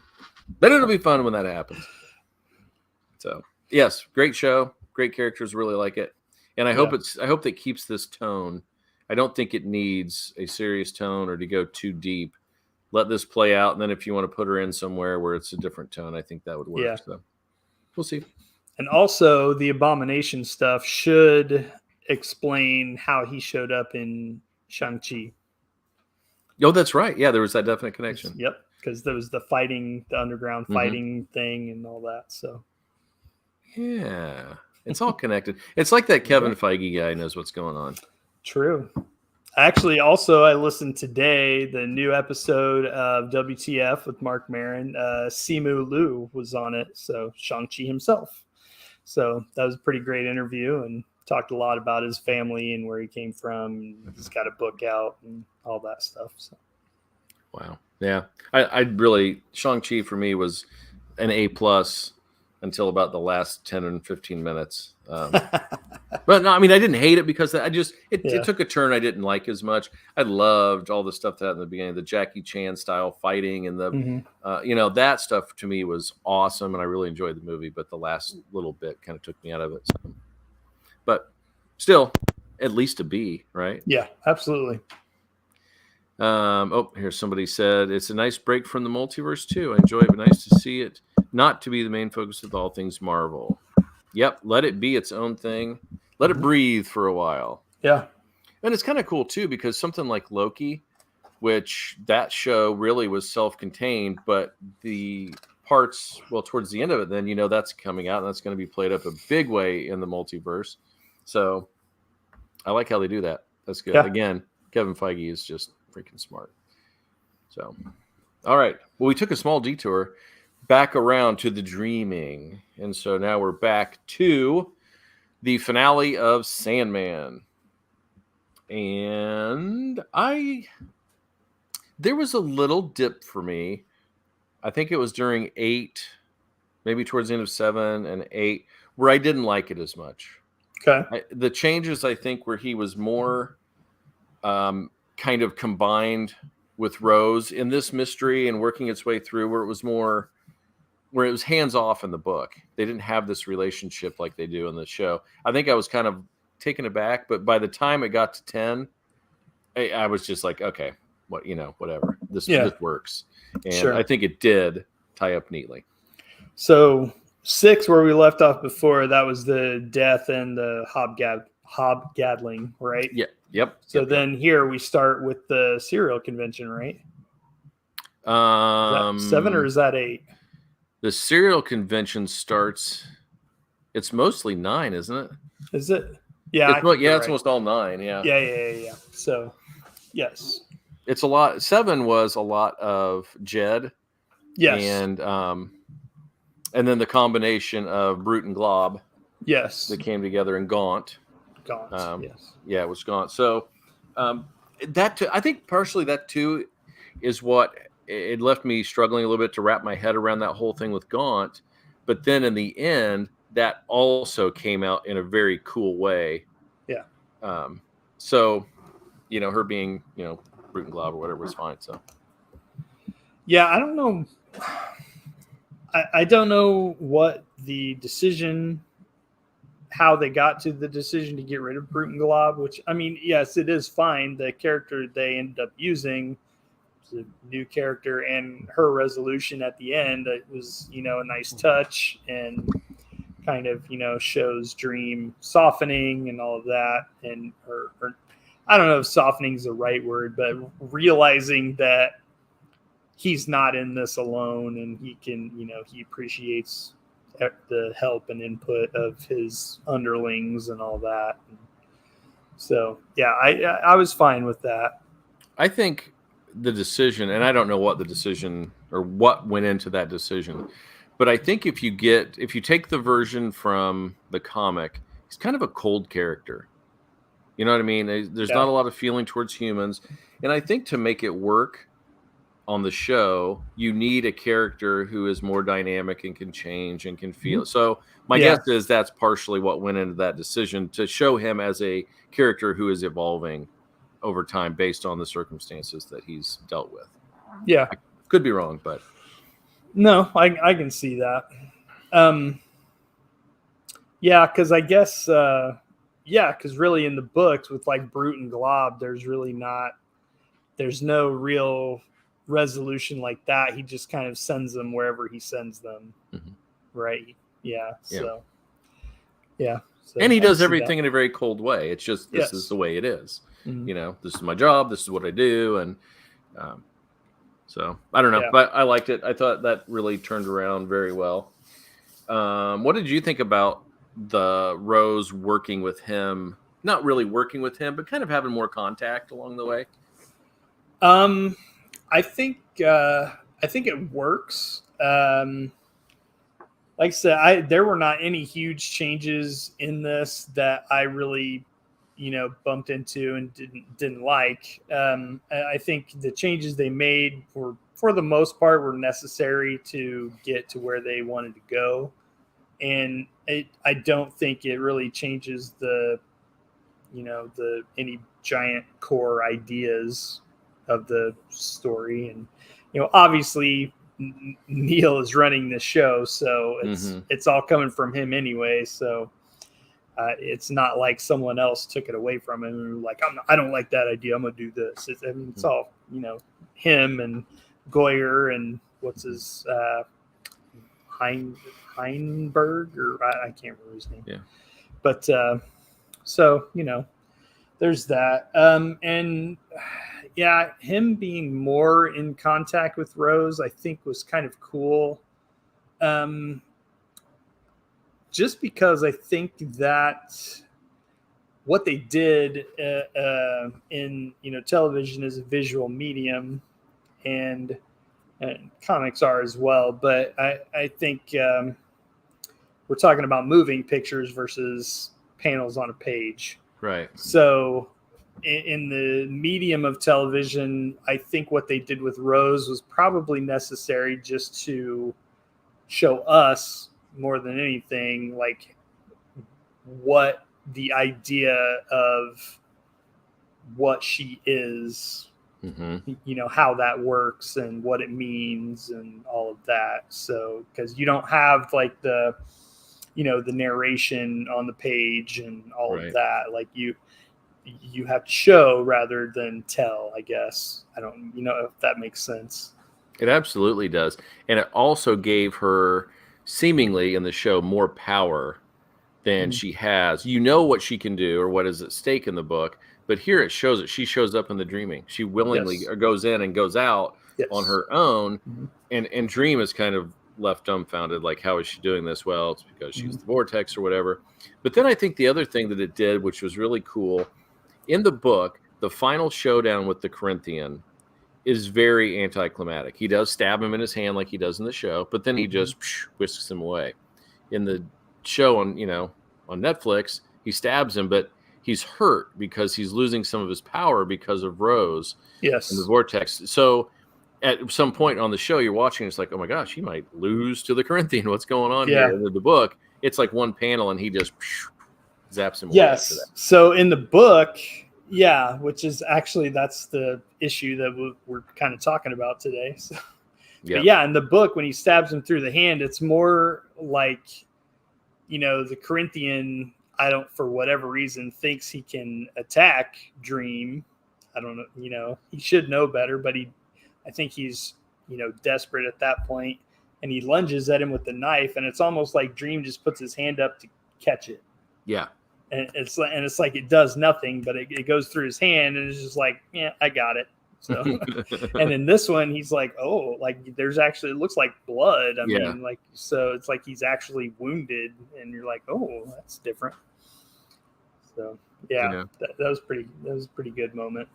But it'll be fun when that happens. So, yes, great show. Great characters. Really like it. And I hope that keeps this tone. I don't think it needs a serious tone or to go too deep. Let this play out. And then if you want to put her in somewhere where it's a different tone, I think that would work. Yeah. So we'll see. And also the Abomination stuff should explain how he showed up in Shang-Chi. Oh, that's right. Yeah, there was that definite connection. Yep. Because there was the underground fighting thing and all that. So, yeah, it's all connected. It's like that Kevin Feige guy knows what's going on. True. Actually, also, I listened today, the new episode of WTF with Mark Maron. Simu Liu was on it. So, Shang-Chi himself. So, that was a pretty great interview and talked a lot about his family and where he came from. He's got a book out and all that stuff. So. Wow. Yeah. I really, Shang-Chi for me was an A+ until about the last 10 and 15 minutes. But no, I mean, I didn't hate it because it took a turn I didn't like as much. I loved all the stuff that had in the beginning, the Jackie Chan style fighting and the, that stuff to me was awesome. And I really enjoyed the movie, but the last little bit kind of took me out of it. So. But still, at least a B, right? Yeah, absolutely. Here's somebody said, it's a nice break from the multiverse too. I enjoy it, but nice to see it not to be the main focus of all things Marvel. Yep, let it be its own thing. Let it breathe for a while. Yeah. And it's kind of cool too, because something like Loki, which that show really was self-contained, but the parts, towards the end of it, then, that's coming out and that's going to be played up a big way in the multiverse. So I like how they do that. That's good. Yeah. Again, Kevin Feige is just freaking smart. So, all right. Well, we took a small detour back around to the dreaming. And so now we're back to the finale of Sandman. And there was a little dip for me. I think it was during 8, maybe towards the end of 7 and 8, where I didn't like it as much. Okay. The changes, I think, where he was more kind of combined with Rose in this mystery and working its way through, where it was hands off in the book. They didn't have this relationship like they do in the show. I think I was kind of taken aback, but by the time it got to 10, I was just like, okay, whatever. This works. And I think it did tie up neatly. So 6, where we left off before, that was the death and the hobgaddling, right? Yeah. Yep. So then here we start with the serial convention, right? Is that 7 or is that 8? The serial convention starts. It's mostly 9, isn't it? Is it? Yeah. It's almost all 9. Yeah. Yeah. So, yes. It's a lot. 7 was a lot of Jed. Yes. And then the combination of Brute and Glob. Yes. That came together in Gaunt. Yes. Yeah, it was Gaunt. So I think partially that too is what it left me struggling a little bit to wrap my head around that whole thing with Gaunt. But then in the end, that also came out in a very cool way. Yeah. So, her being, Brute and Glob or whatever was fine. So, yeah, I don't know. I don't know what the decision, how they got to the decision to get rid of Brute and Glob, which, I mean, yes, it is fine. The character they ended up using was a new character, and her resolution at the end, it was, a nice touch and kind of, shows Dream softening and all of that. And her I don't know if softening is the right word, but realizing that he's not in this alone, and he can, he appreciates the help and input of his underlings and all that. So yeah, I was fine with that. I think the decision, and I don't know what the decision or what went into that decision, but I think if you take the version from the comic, he's kind of a cold character. You know what I mean? There's not a lot of feeling towards humans, and I think to make it work on the show, you need a character who is more dynamic and can change and can feel. So my guess is that's partially what went into that decision, to show him as a character who is evolving over time based on the circumstances that he's dealt with. Yeah. I could be wrong, but no, I can see that. Yeah, because I guess because really in the books with like Brute and Glob, there's no real resolution like that. He just kind of sends them wherever he sends them. Mhm. Right. Yeah. So yeah. So and he does everything in a very cold way. It's just, this is the way it is. Mm-hmm. This is my job. This is what I do. And so I don't know, but I liked it. I thought that really turned around very well. What did you think about the Rose working with him? Not really working with him, but kind of having more contact along the way. I think it works. Like I said, there were not any huge changes in this that I really, bumped into and didn't like. I think the changes they made were, for the most part, were necessary to get to where they wanted to go, and I don't think it really changes the any giant core ideas of the story. And obviously Neil is running this show, so it's all coming from him anyway, so it's not like someone else took it away from him and like, I don't like that idea, I'm gonna do this. It's all him and Goyer and what's his Heinberg, or I can't remember his name, but so there's that. And yeah, him being more in contact with Rose, I think, was kind of cool. Just because I think that what they did in television is a visual medium, and comics are as well. But I think we're talking about moving pictures versus panels on a page. Right. So in the medium of television, I think what they did with Rose was probably necessary just to show us, more than anything, like what the idea of what she is, how that works and what it means and all of that. So, because you don't have like the narration on the page and all of that, like you have to show rather than tell, I guess. I don't if that makes sense. It absolutely does. And it also gave her, seemingly in the show, more power than she has. What she can do or what is at stake in the book, but here it shows that she shows up in the dreaming. She willingly goes in and goes out on her own, and Dream is kind of left dumbfounded, like, how is she doing this? Well, it's because she's the vortex or whatever. But then I think the other thing that it did, which was really cool, in the book, the final showdown with the Corinthian is very anticlimactic. He does stab him in his hand like he does in the show, but then he just whisks him away. In the show on Netflix, he stabs him, but he's hurt because he's losing some of his power because of Rose and the vortex. So at some point on the show, you're watching, it's like, oh my gosh, he might lose to the Corinthian. What's going on here? In the book, it's like one panel and he just zaps him away after that. Yes. So in the book, yeah, which is actually that's the issue that we're kind of talking about today. So, Yeah. but yeah, in the book, when he stabs him through the hand, it's more like, the Corinthian, for whatever reason, thinks he can attack Dream. I don't know, he should know better, but I think he's, desperate at that point, and he lunges at him with the knife, and it's almost like Dream just puts his hand up to catch it. Yeah. And it's like it does nothing, but it goes through his hand, and it's just like, yeah, I got it. So, and in this one, he's like, oh, like there's actually, it looks like blood. I mean, like, so it's like he's actually wounded, and you're like, oh, that's different. So yeah. That was a pretty good moment.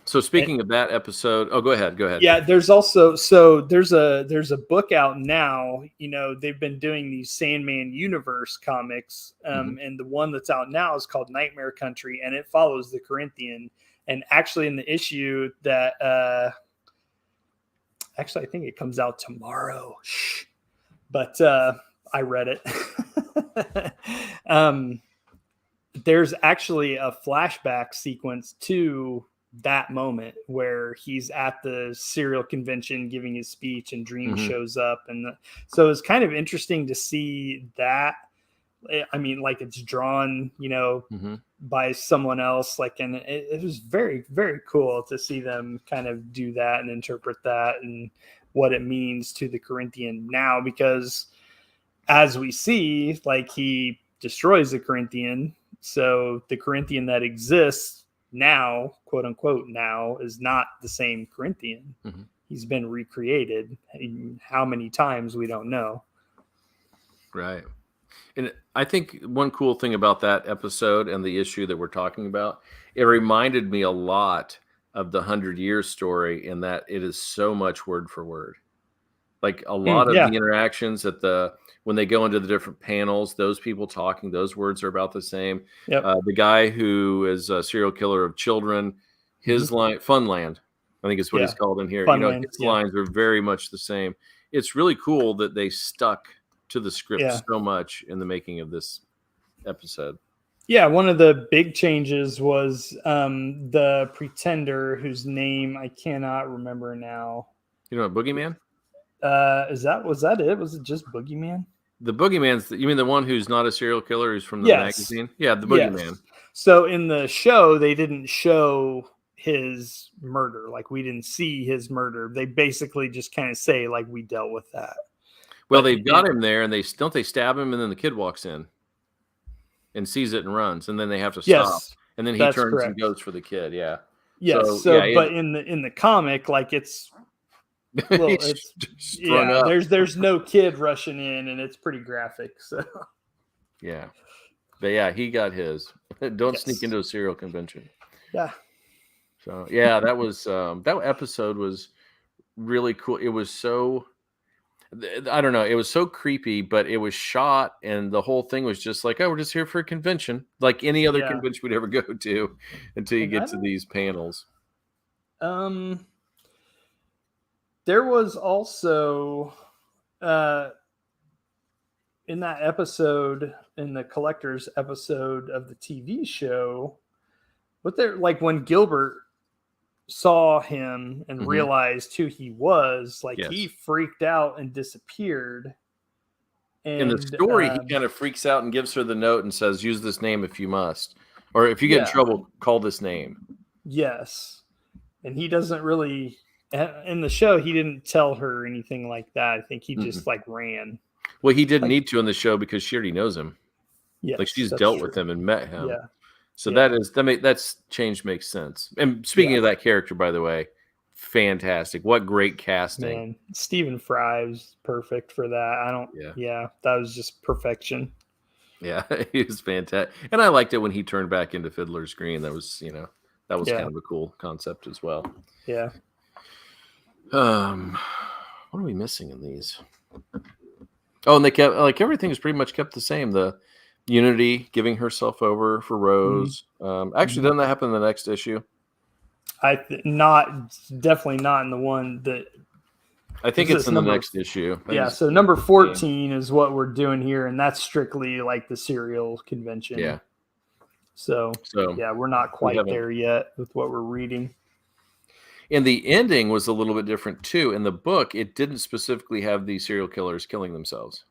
So speaking of that episode, go ahead. Yeah, there's also, there's a book out now, they've been doing these Sandman universe comics. And the one that's out now is called Nightmare Country, and it follows the Corinthian. And actually in the issue that, actually, I think it comes out tomorrow, but, I read it. There's actually a flashback sequence to that moment where he's at the serial convention giving his speech, and Dream shows up. And so it's kind of interesting to see that. I mean, like, it's drawn, by someone else, like, and it was very, very cool to see them kind of do that and interpret that and what it means to the Corinthian now, because as we see, like, he destroys the Corinthian. So the Corinthian that exists now, quote unquote, now is not the same Corinthian. He's been recreated. How many times, we don't know. Right. And I think one cool thing about that episode and the issue that we're talking about, it reminded me a lot of the 100 Years story, in that it is so much word for word. Like a lot of the interactions when they go into the different panels, those people talking, those words are about the same. Yep. The guy who is a serial killer of children, his line, Funland, I think is what he's called in here. Funland, his lines are very much the same. It's really cool that they stuck to the script so much in the making of this episode. Yeah, one of the big changes was the Pretender, whose name I cannot remember now. Boogeyman? Was that it? Was it just Boogeyman? The Boogeyman's, you mean the one who's not a serial killer, who's from the magazine? Yeah, the Boogeyman. Yes. So in the show, they didn't show his murder. Like, we didn't see his murder. They basically just kind of say, like, we dealt with that. Well, they've got him there, and they stab him, and then the kid walks in and sees it and runs, and then they have to stop, and then he turns and goes for the kid. Yeah. Yes. But in the comic, like, it's strung up. There's no kid rushing in, and it's pretty graphic. So yeah, but yeah, he got his. Don't sneak into a serial convention. Yeah. So yeah, that was that episode was really cool. It was so, I don't know, it was so creepy, but it was shot, and the whole thing was just like, oh, we're just here for a convention, like any other convention we'd ever go to, until you get to these panels. There was also in that episode, in the collector's episode of the TV show, when Gilbert saw him and realized who he was, like, he freaked out and disappeared. And in the story, he kind of freaks out and gives her the note and says, use this name if you must, or if you get in trouble, call this name. Yes. And he doesn't really, in the show, he didn't tell her anything like that. I think he just like ran. Well, he didn't need to in the show, because she already knows him. Yes, like, she's dealt with him and met him. Yeah. So that's change makes sense. And speaking of that character, by the way, fantastic. What great casting. Man, Stephen Fry's perfect for that. That was just perfection. Yeah, he was fantastic. And I liked it when he turned back into Fiddler's Green. That was, kind of a cool concept as well. Yeah. What are we missing in these? Oh, and they kept, like, everything is pretty much kept the same. The Unity giving herself over for Rose. Actually, doesn't that happen in the next issue? Definitely not in the one that I think This it's is in the number- next issue. I Yeah, just- so number 14 is what we're doing here, and that's strictly like the serial convention. Yeah. So yeah, we're not quite haven't- there yet with what we're reading. And the ending was a little bit different too. In the book, it didn't specifically have the serial killers killing themselves.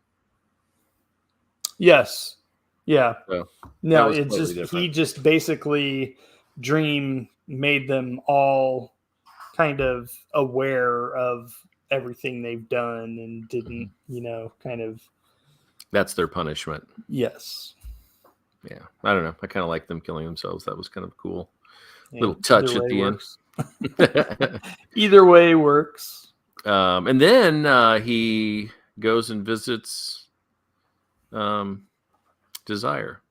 Yes. Yeah. So No, was it's slightly just different. he just basically Dream made them all kind of aware of everything they've done and didn't, kind of That's their punishment. yes. Yeah. I don't know. I kind of like them killing themselves. That was kind of cool. Yeah, Little touch either at way the works. end. Either way works. And then he goes and visits Desire,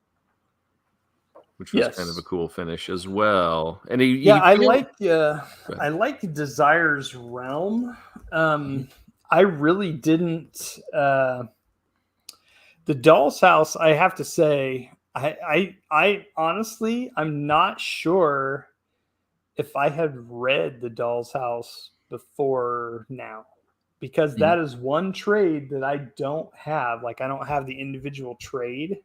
which was kind of a cool finish as well. And I like Desire's Realm. I really didn't. The Doll's House, I have to say, I honestly, I'm not sure if I had read the Doll's House before now, because that is one trade that I don't have. Like, I don't have the individual trade,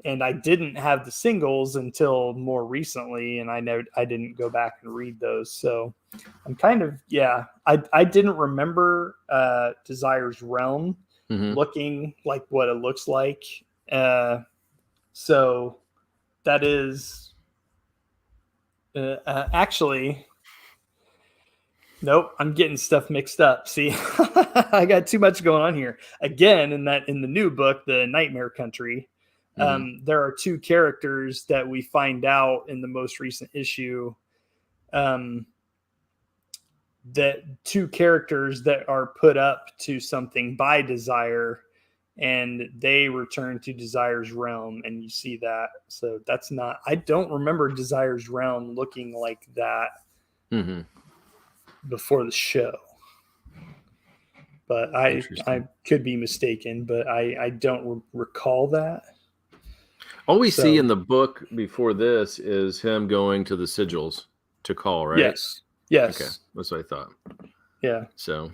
and I didn't have the singles until more recently, and I didn't go back and read those. So I'm kind of, I didn't remember Desire's Realm looking like what it looks like. So that is actually, nope, I'm getting stuff mixed up. See, I got too much going on here. Again, in the new book, The Nightmare Country, there are two characters that we find out in the most recent issue. That two characters that are put up to something by Desire, and they return to Desire's realm, and you see that. So that's not, I don't remember Desire's realm looking like that before the show, but I could be mistaken, but I don't recall that. All we see in the book before this is him going to the sigils to call, right? Yes. Okay, that's what I thought. Yeah. So,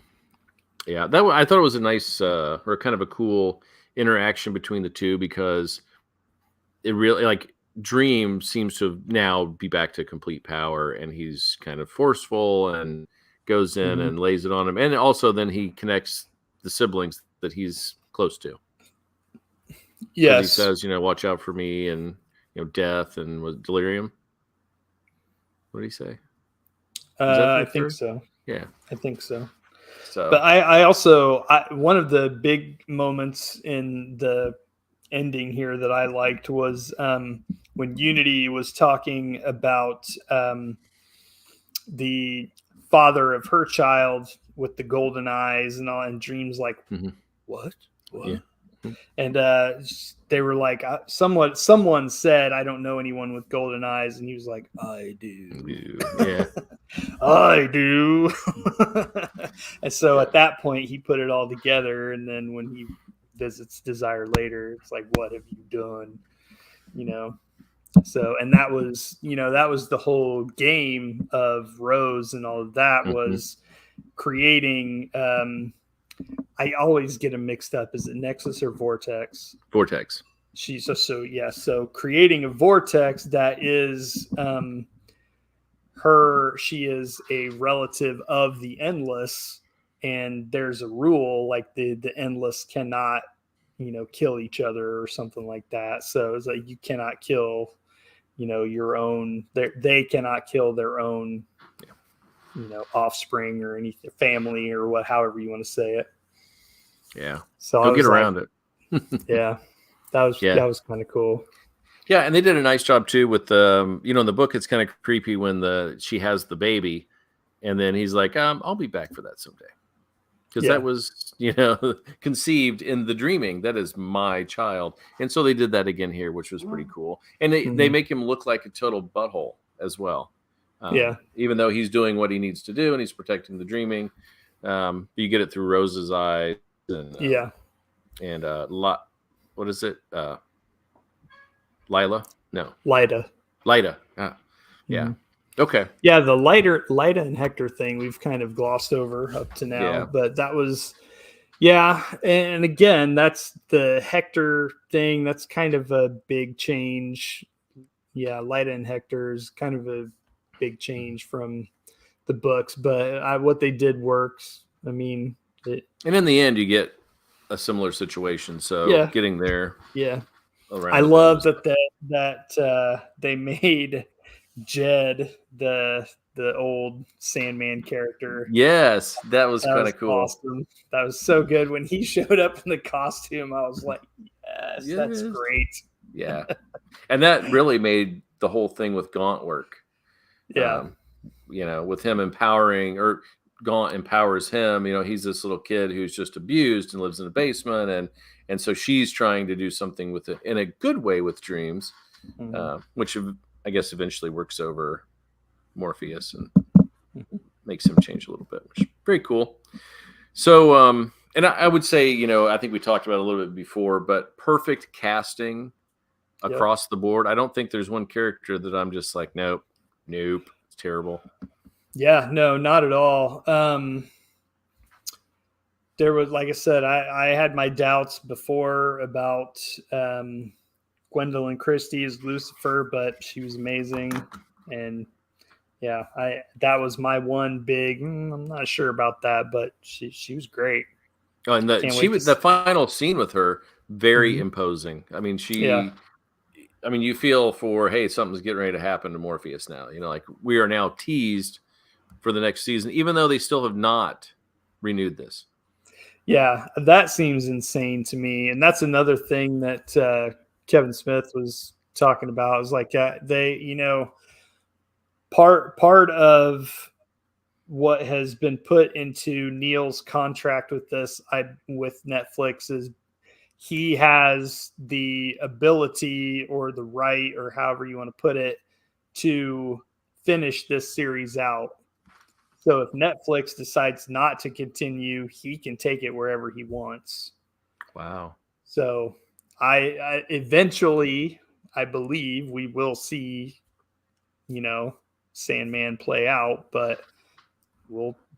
yeah, I thought it was a nice or kind of a cool interaction between the two, because it really, like, Dream seems to now be back to complete power, and he's kind of forceful and goes in and lays it on him, and also then he connects the siblings that he's close to. Yes, he says, watch out for me, and death and was delirium. What did he say? I think so. Yeah, I think so. So, but I also one of the big moments in the ending here that I liked was when Unity was talking about the father of her child with the golden eyes and all, and Dream's like, what? Yeah. And they were like, someone said, I don't know anyone with golden eyes, and he was like, I do. Yeah. I do. And so at that point he put it all together, and then when he visits Desire later, it's like, what have you done? So, and that was the whole game of Rose and all of that was creating I always get them mixed up. Is it Nexus or Vortex? Vortex. So creating a vortex that is she is a relative of the Endless, and there's a rule like the Endless cannot, kill each other or something like that. So it's like you cannot kill, your own. They cannot kill their own, offspring or any family or however you want to say it. Yeah. So I'll get around it. Yeah. That was kind of cool. Yeah, and they did a nice job too with in the book it's kind of creepy when she has the baby, and then he's like, I'll be back for that someday. Because that was, conceived in the dreaming. That is my child. And so they did that again here, which was pretty cool. And they make him look like a total butthole as well. Even though he's doing what he needs to do and he's protecting the dreaming. You get it through Rose's eyes. And, and what is it? Lila? No. Lida. Yeah. Okay. Yeah, the Lyta and Hector thing we've kind of glossed over up to now, Yeah. but that was, yeah. And again, that's the Hector thing. That's kind of a big change. Yeah, Lyta and Hector is kind of a big change from the books, but what they did works. I mean, And in the end, you get a similar situation. So yeah, getting there yeah. around I the bend love is that they made Jed the old Sandman character. yes, that was That kind was of cool. awesome. That was so good. When he showed up in the costume, I was like, yes, that's Yes. great. Yeah. And that really made the whole thing with Gaunt work. Yeah. With him empowering, or Gaunt empowers him. He's this little kid who's just abused and lives in a basement, and so she's trying to do something with it in a good way with dreams, which I guess eventually works over Morpheus and makes him change a little bit, which is very cool. So, and I would say, I think we talked about it a little bit before, but perfect casting across the board. I don't think there's one character that I'm just like, nope, it's terrible. Yeah, no, not at all. There was, like I said, I had my doubts before about Gwendolyn Christie as Lucifer, but she was amazing. And yeah, that was my one big. I'm not sure about that, but she was great. Oh, and the final scene with her very imposing. I mean, you feel for, hey, something's getting ready to happen to Morpheus now. Like we are now teased for the next season, even though they still have not renewed this. Yeah, that seems insane to me, and that's another thing that Kevin Smith was talking about. Is like they, part of what has been put into Neil's contract with with Netflix is he has the ability or the right, or however you want to put it, to finish this series out. So if Netflix decides not to continue, he can take it wherever he wants. Wow. So I eventually, I believe we will see, Sandman play out, but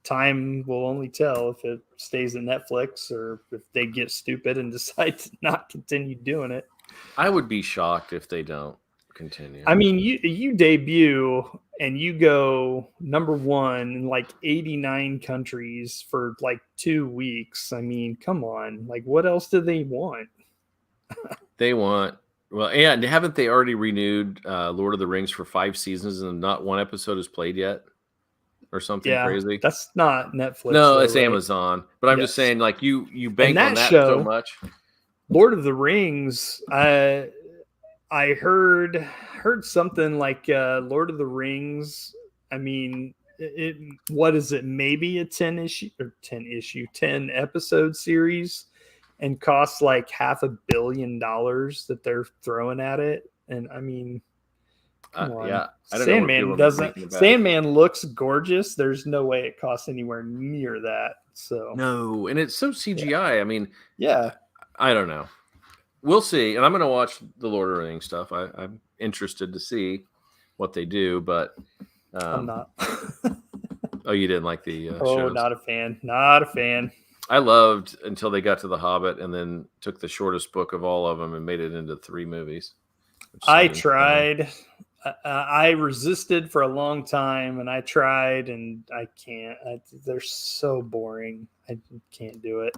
time will only tell if it stays in Netflix or if they get stupid and decide to not continue doing it. I would be shocked if they don't continue. I mean, you debut and you go number 1 in like 89 countries for like 2 weeks. I mean, come on. Like, what else do they want? Well, and haven't they already renewed Lord of the Rings for 5 seasons and not one episode is played yet? Or something crazy? That's not Netflix. No, it's right? Amazon. But I'm just saying, like, you bank on that show, so much. Lord of the Rings, I heard something like Lord of the Rings. I mean, what is it? Maybe a 10 episode series, and costs like $500 million that they're throwing at it. And I mean, come on. Yeah, I don't know. Sandman looks gorgeous. There's no way it costs anywhere near that. So no, and it's so CGI. Yeah. I mean, yeah, I don't know. We'll see. And I'm going to watch the Lord of the Rings stuff. I'm interested to see what they do, but I'm not. Oh, you didn't like the shows? Not a fan. Not a fan. I loved until they got to The Hobbit and then took the shortest book of all of them and made it into 3 movies. I tried. I resisted for a long time, and I tried, and I can't. They're so boring. I can't do it.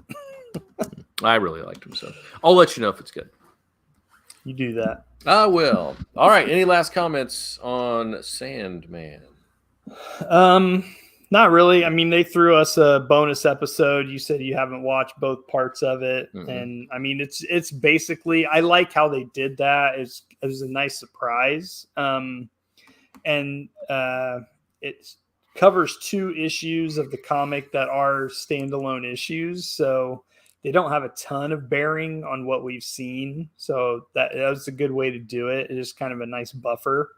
I really liked them, so I'll let you know if it's good. You do that. I will. All right. Any last comments on Sandman? Not really. I mean, they threw us a bonus episode. You said you haven't watched both parts of it, and I mean, it's basically. I like how they did that. It was a nice surprise, and it covers 2 issues of the comic that are standalone issues. So they don't have a ton of bearing on what we've seen. So that was a good way to do it. It is kind of a nice buffer.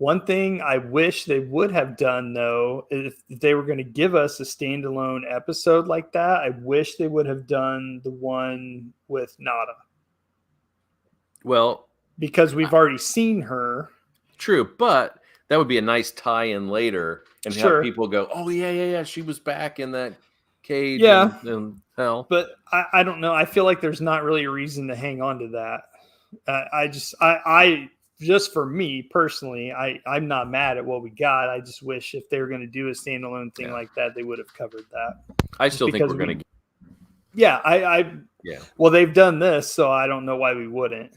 One thing I wish they would have done, though, if they were going to give us a standalone episode like that, I wish they would have done the one with Nada. Well, because we've already seen her. True, but that would be a nice tie-in later, and have Sure. people go, "Oh yeah, she was back in that cage Yeah. in hell." But I don't know. I feel like there's not really a reason to hang on to that. I just for me personally, I'm not mad at what we got. I just wish if they were going to do a standalone thing like that, they would have covered that. I still think we're going to. Yeah, Yeah. Well, they've done this, so I don't know why we wouldn't.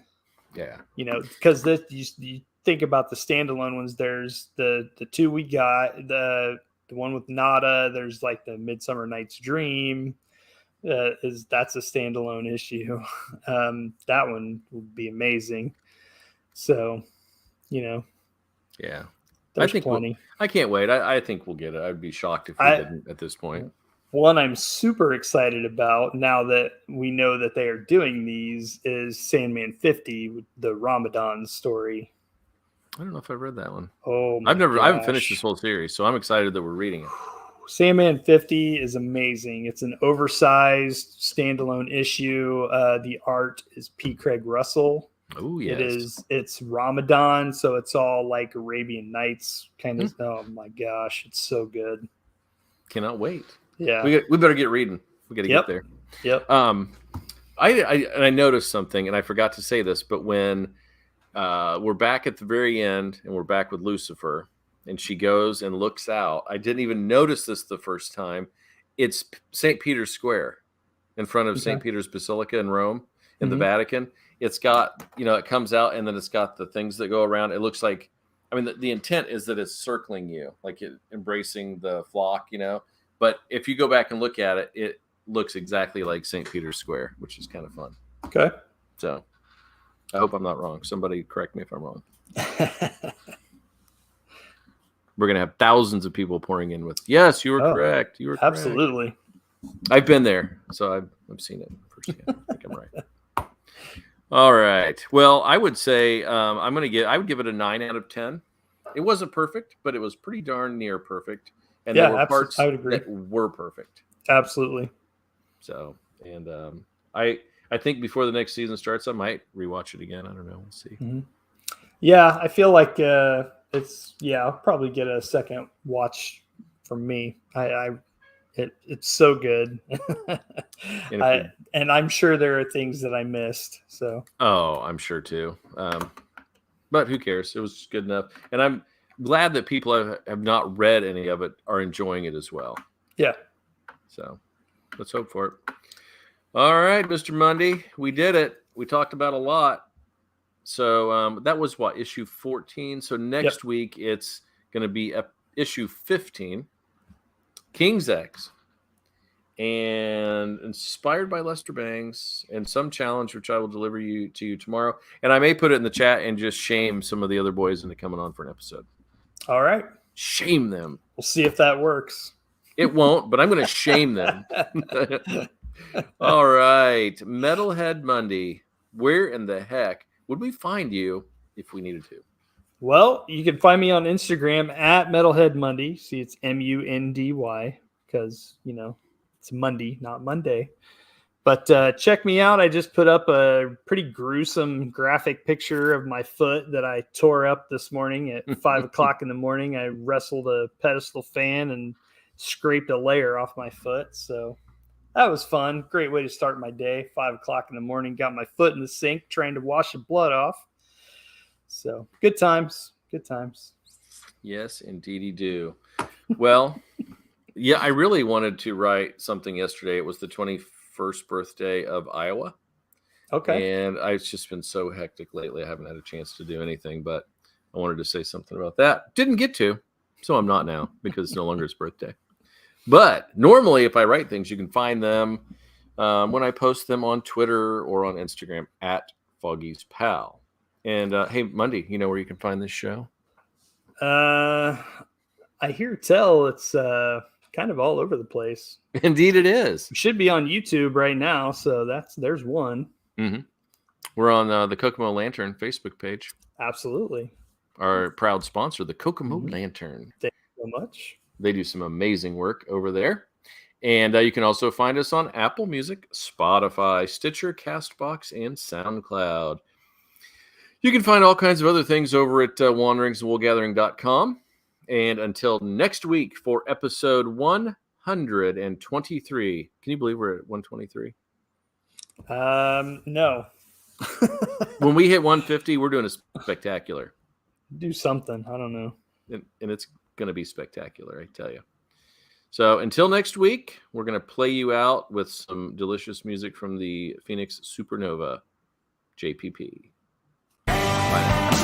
Yeah. You know, because you think about the standalone ones. There's the two we got, the one with Nada. There's like the Midsummer Night's Dream. That's a standalone issue. That one would be amazing. So, you know, yeah, there's plenty. I can't wait. I think we'll get it. I'd be shocked if we didn't at this point. One I'm super excited about now that we know that they are doing these is Sandman 50, the Ramadan story. I don't know if I've read that one. Oh, I haven't finished this whole series, so I'm excited that we're reading it. Sandman 50 is amazing. It's an oversized standalone issue. The art is P. Craig Russell. Oh, yes. It's Ramadan, so it's all like Arabian Nights kind of. Oh my gosh, it's so good. Cannot wait. Yeah. We better get reading. We got to get there. Yep. I noticed something, and I forgot to say this, but when we're back at the very end and we're back with Lucifer, and she goes and looks out, I didn't even notice this the first time. It's St. Peter's Square in front of St. Peter's Basilica in Rome, in the Vatican. It's got, it comes out, and then it's got the things that go around. It looks like, the intent is that it's circling you, like it embracing the flock, But if you go back and look at it, it looks exactly like St. Peter's Square, which is kind of fun. Okay. So I hope I'm not wrong. Somebody correct me if I'm wrong. We're going to have thousands of people pouring in with, yes, you were correct. You were correct. Absolutely. I've been there, so I've seen it firsthand. I think I'm right. All right. Well, I would say I would give it a 9 out of 10. It wasn't perfect, but it was pretty darn near perfect. And there were parts I would agree. that were perfect. Absolutely. So, and I think before the next season starts, I might rewatch it again. I don't know. We'll see. Mm-hmm. Yeah, I feel like I'll probably get a second watch from me. It's so good. And I'm sure there are things that I missed. So. Oh, I'm sure too. But who cares? It was good enough. And I'm glad that people have not read any of it are enjoying it as well. Yeah. So let's hope for it. All right, Mr. Mundy, we did it. We talked about a lot. So that was issue 14. So next week it's going to be issue 15, King's X, and inspired by Lester Bangs, and some challenge which I will deliver to you tomorrow. And I may put it in the chat and just shame some of the other boys into coming on for an episode. All right. Shame them. We'll see if that works. It won't, but I'm going to shame them. All right. Metalhead Monday. Where in the heck would we find you if we needed to? Well, you can find me on Instagram at Metalhead Monday. See, it's MUNDY because, it's Monday, not Monday. But check me out. I just put up a pretty gruesome graphic picture of my foot that I tore up this morning at 5 o'clock in the morning. I wrestled a pedestal fan and scraped a layer off my foot. So that was fun. Great way to start my day. 5 o'clock in the morning, got my foot in the sink trying to wash the blood off. So good times. Good times. Yes, indeed you do. Well, yeah, I really wanted to write something yesterday. It was the 21st birthday of Iowa. Okay. And I've just been so hectic lately. I haven't had a chance to do anything, but I wanted to say something about that. Didn't get to, so I'm not now because it's no longer his birthday. But normally if I write things, you can find them when I post them on Twitter or on Instagram at Foggy's Pal. And hey, Monday, you know where you can find this show? I hear tell it's kind of all over the place. Indeed it is. We should be on YouTube right now, so there's one. Mm-hmm. We're on the Kokomo Lantern Facebook page. Absolutely. Our proud sponsor, the Kokomo Lantern. Thank you so much. They do some amazing work over there. And you can also find us on Apple Music, Spotify, Stitcher, CastBox, and SoundCloud. You can find all kinds of other things over at wanderingsandwoolgathering.com. And until next week for episode 123. Can you believe we're at 123? No. When we hit 150, we're doing a spectacular. Do something. I don't know. And it's going to be spectacular, I tell you. So until next week, we're going to play you out with some delicious music from the Phoenix Supernova JPP. Bye now.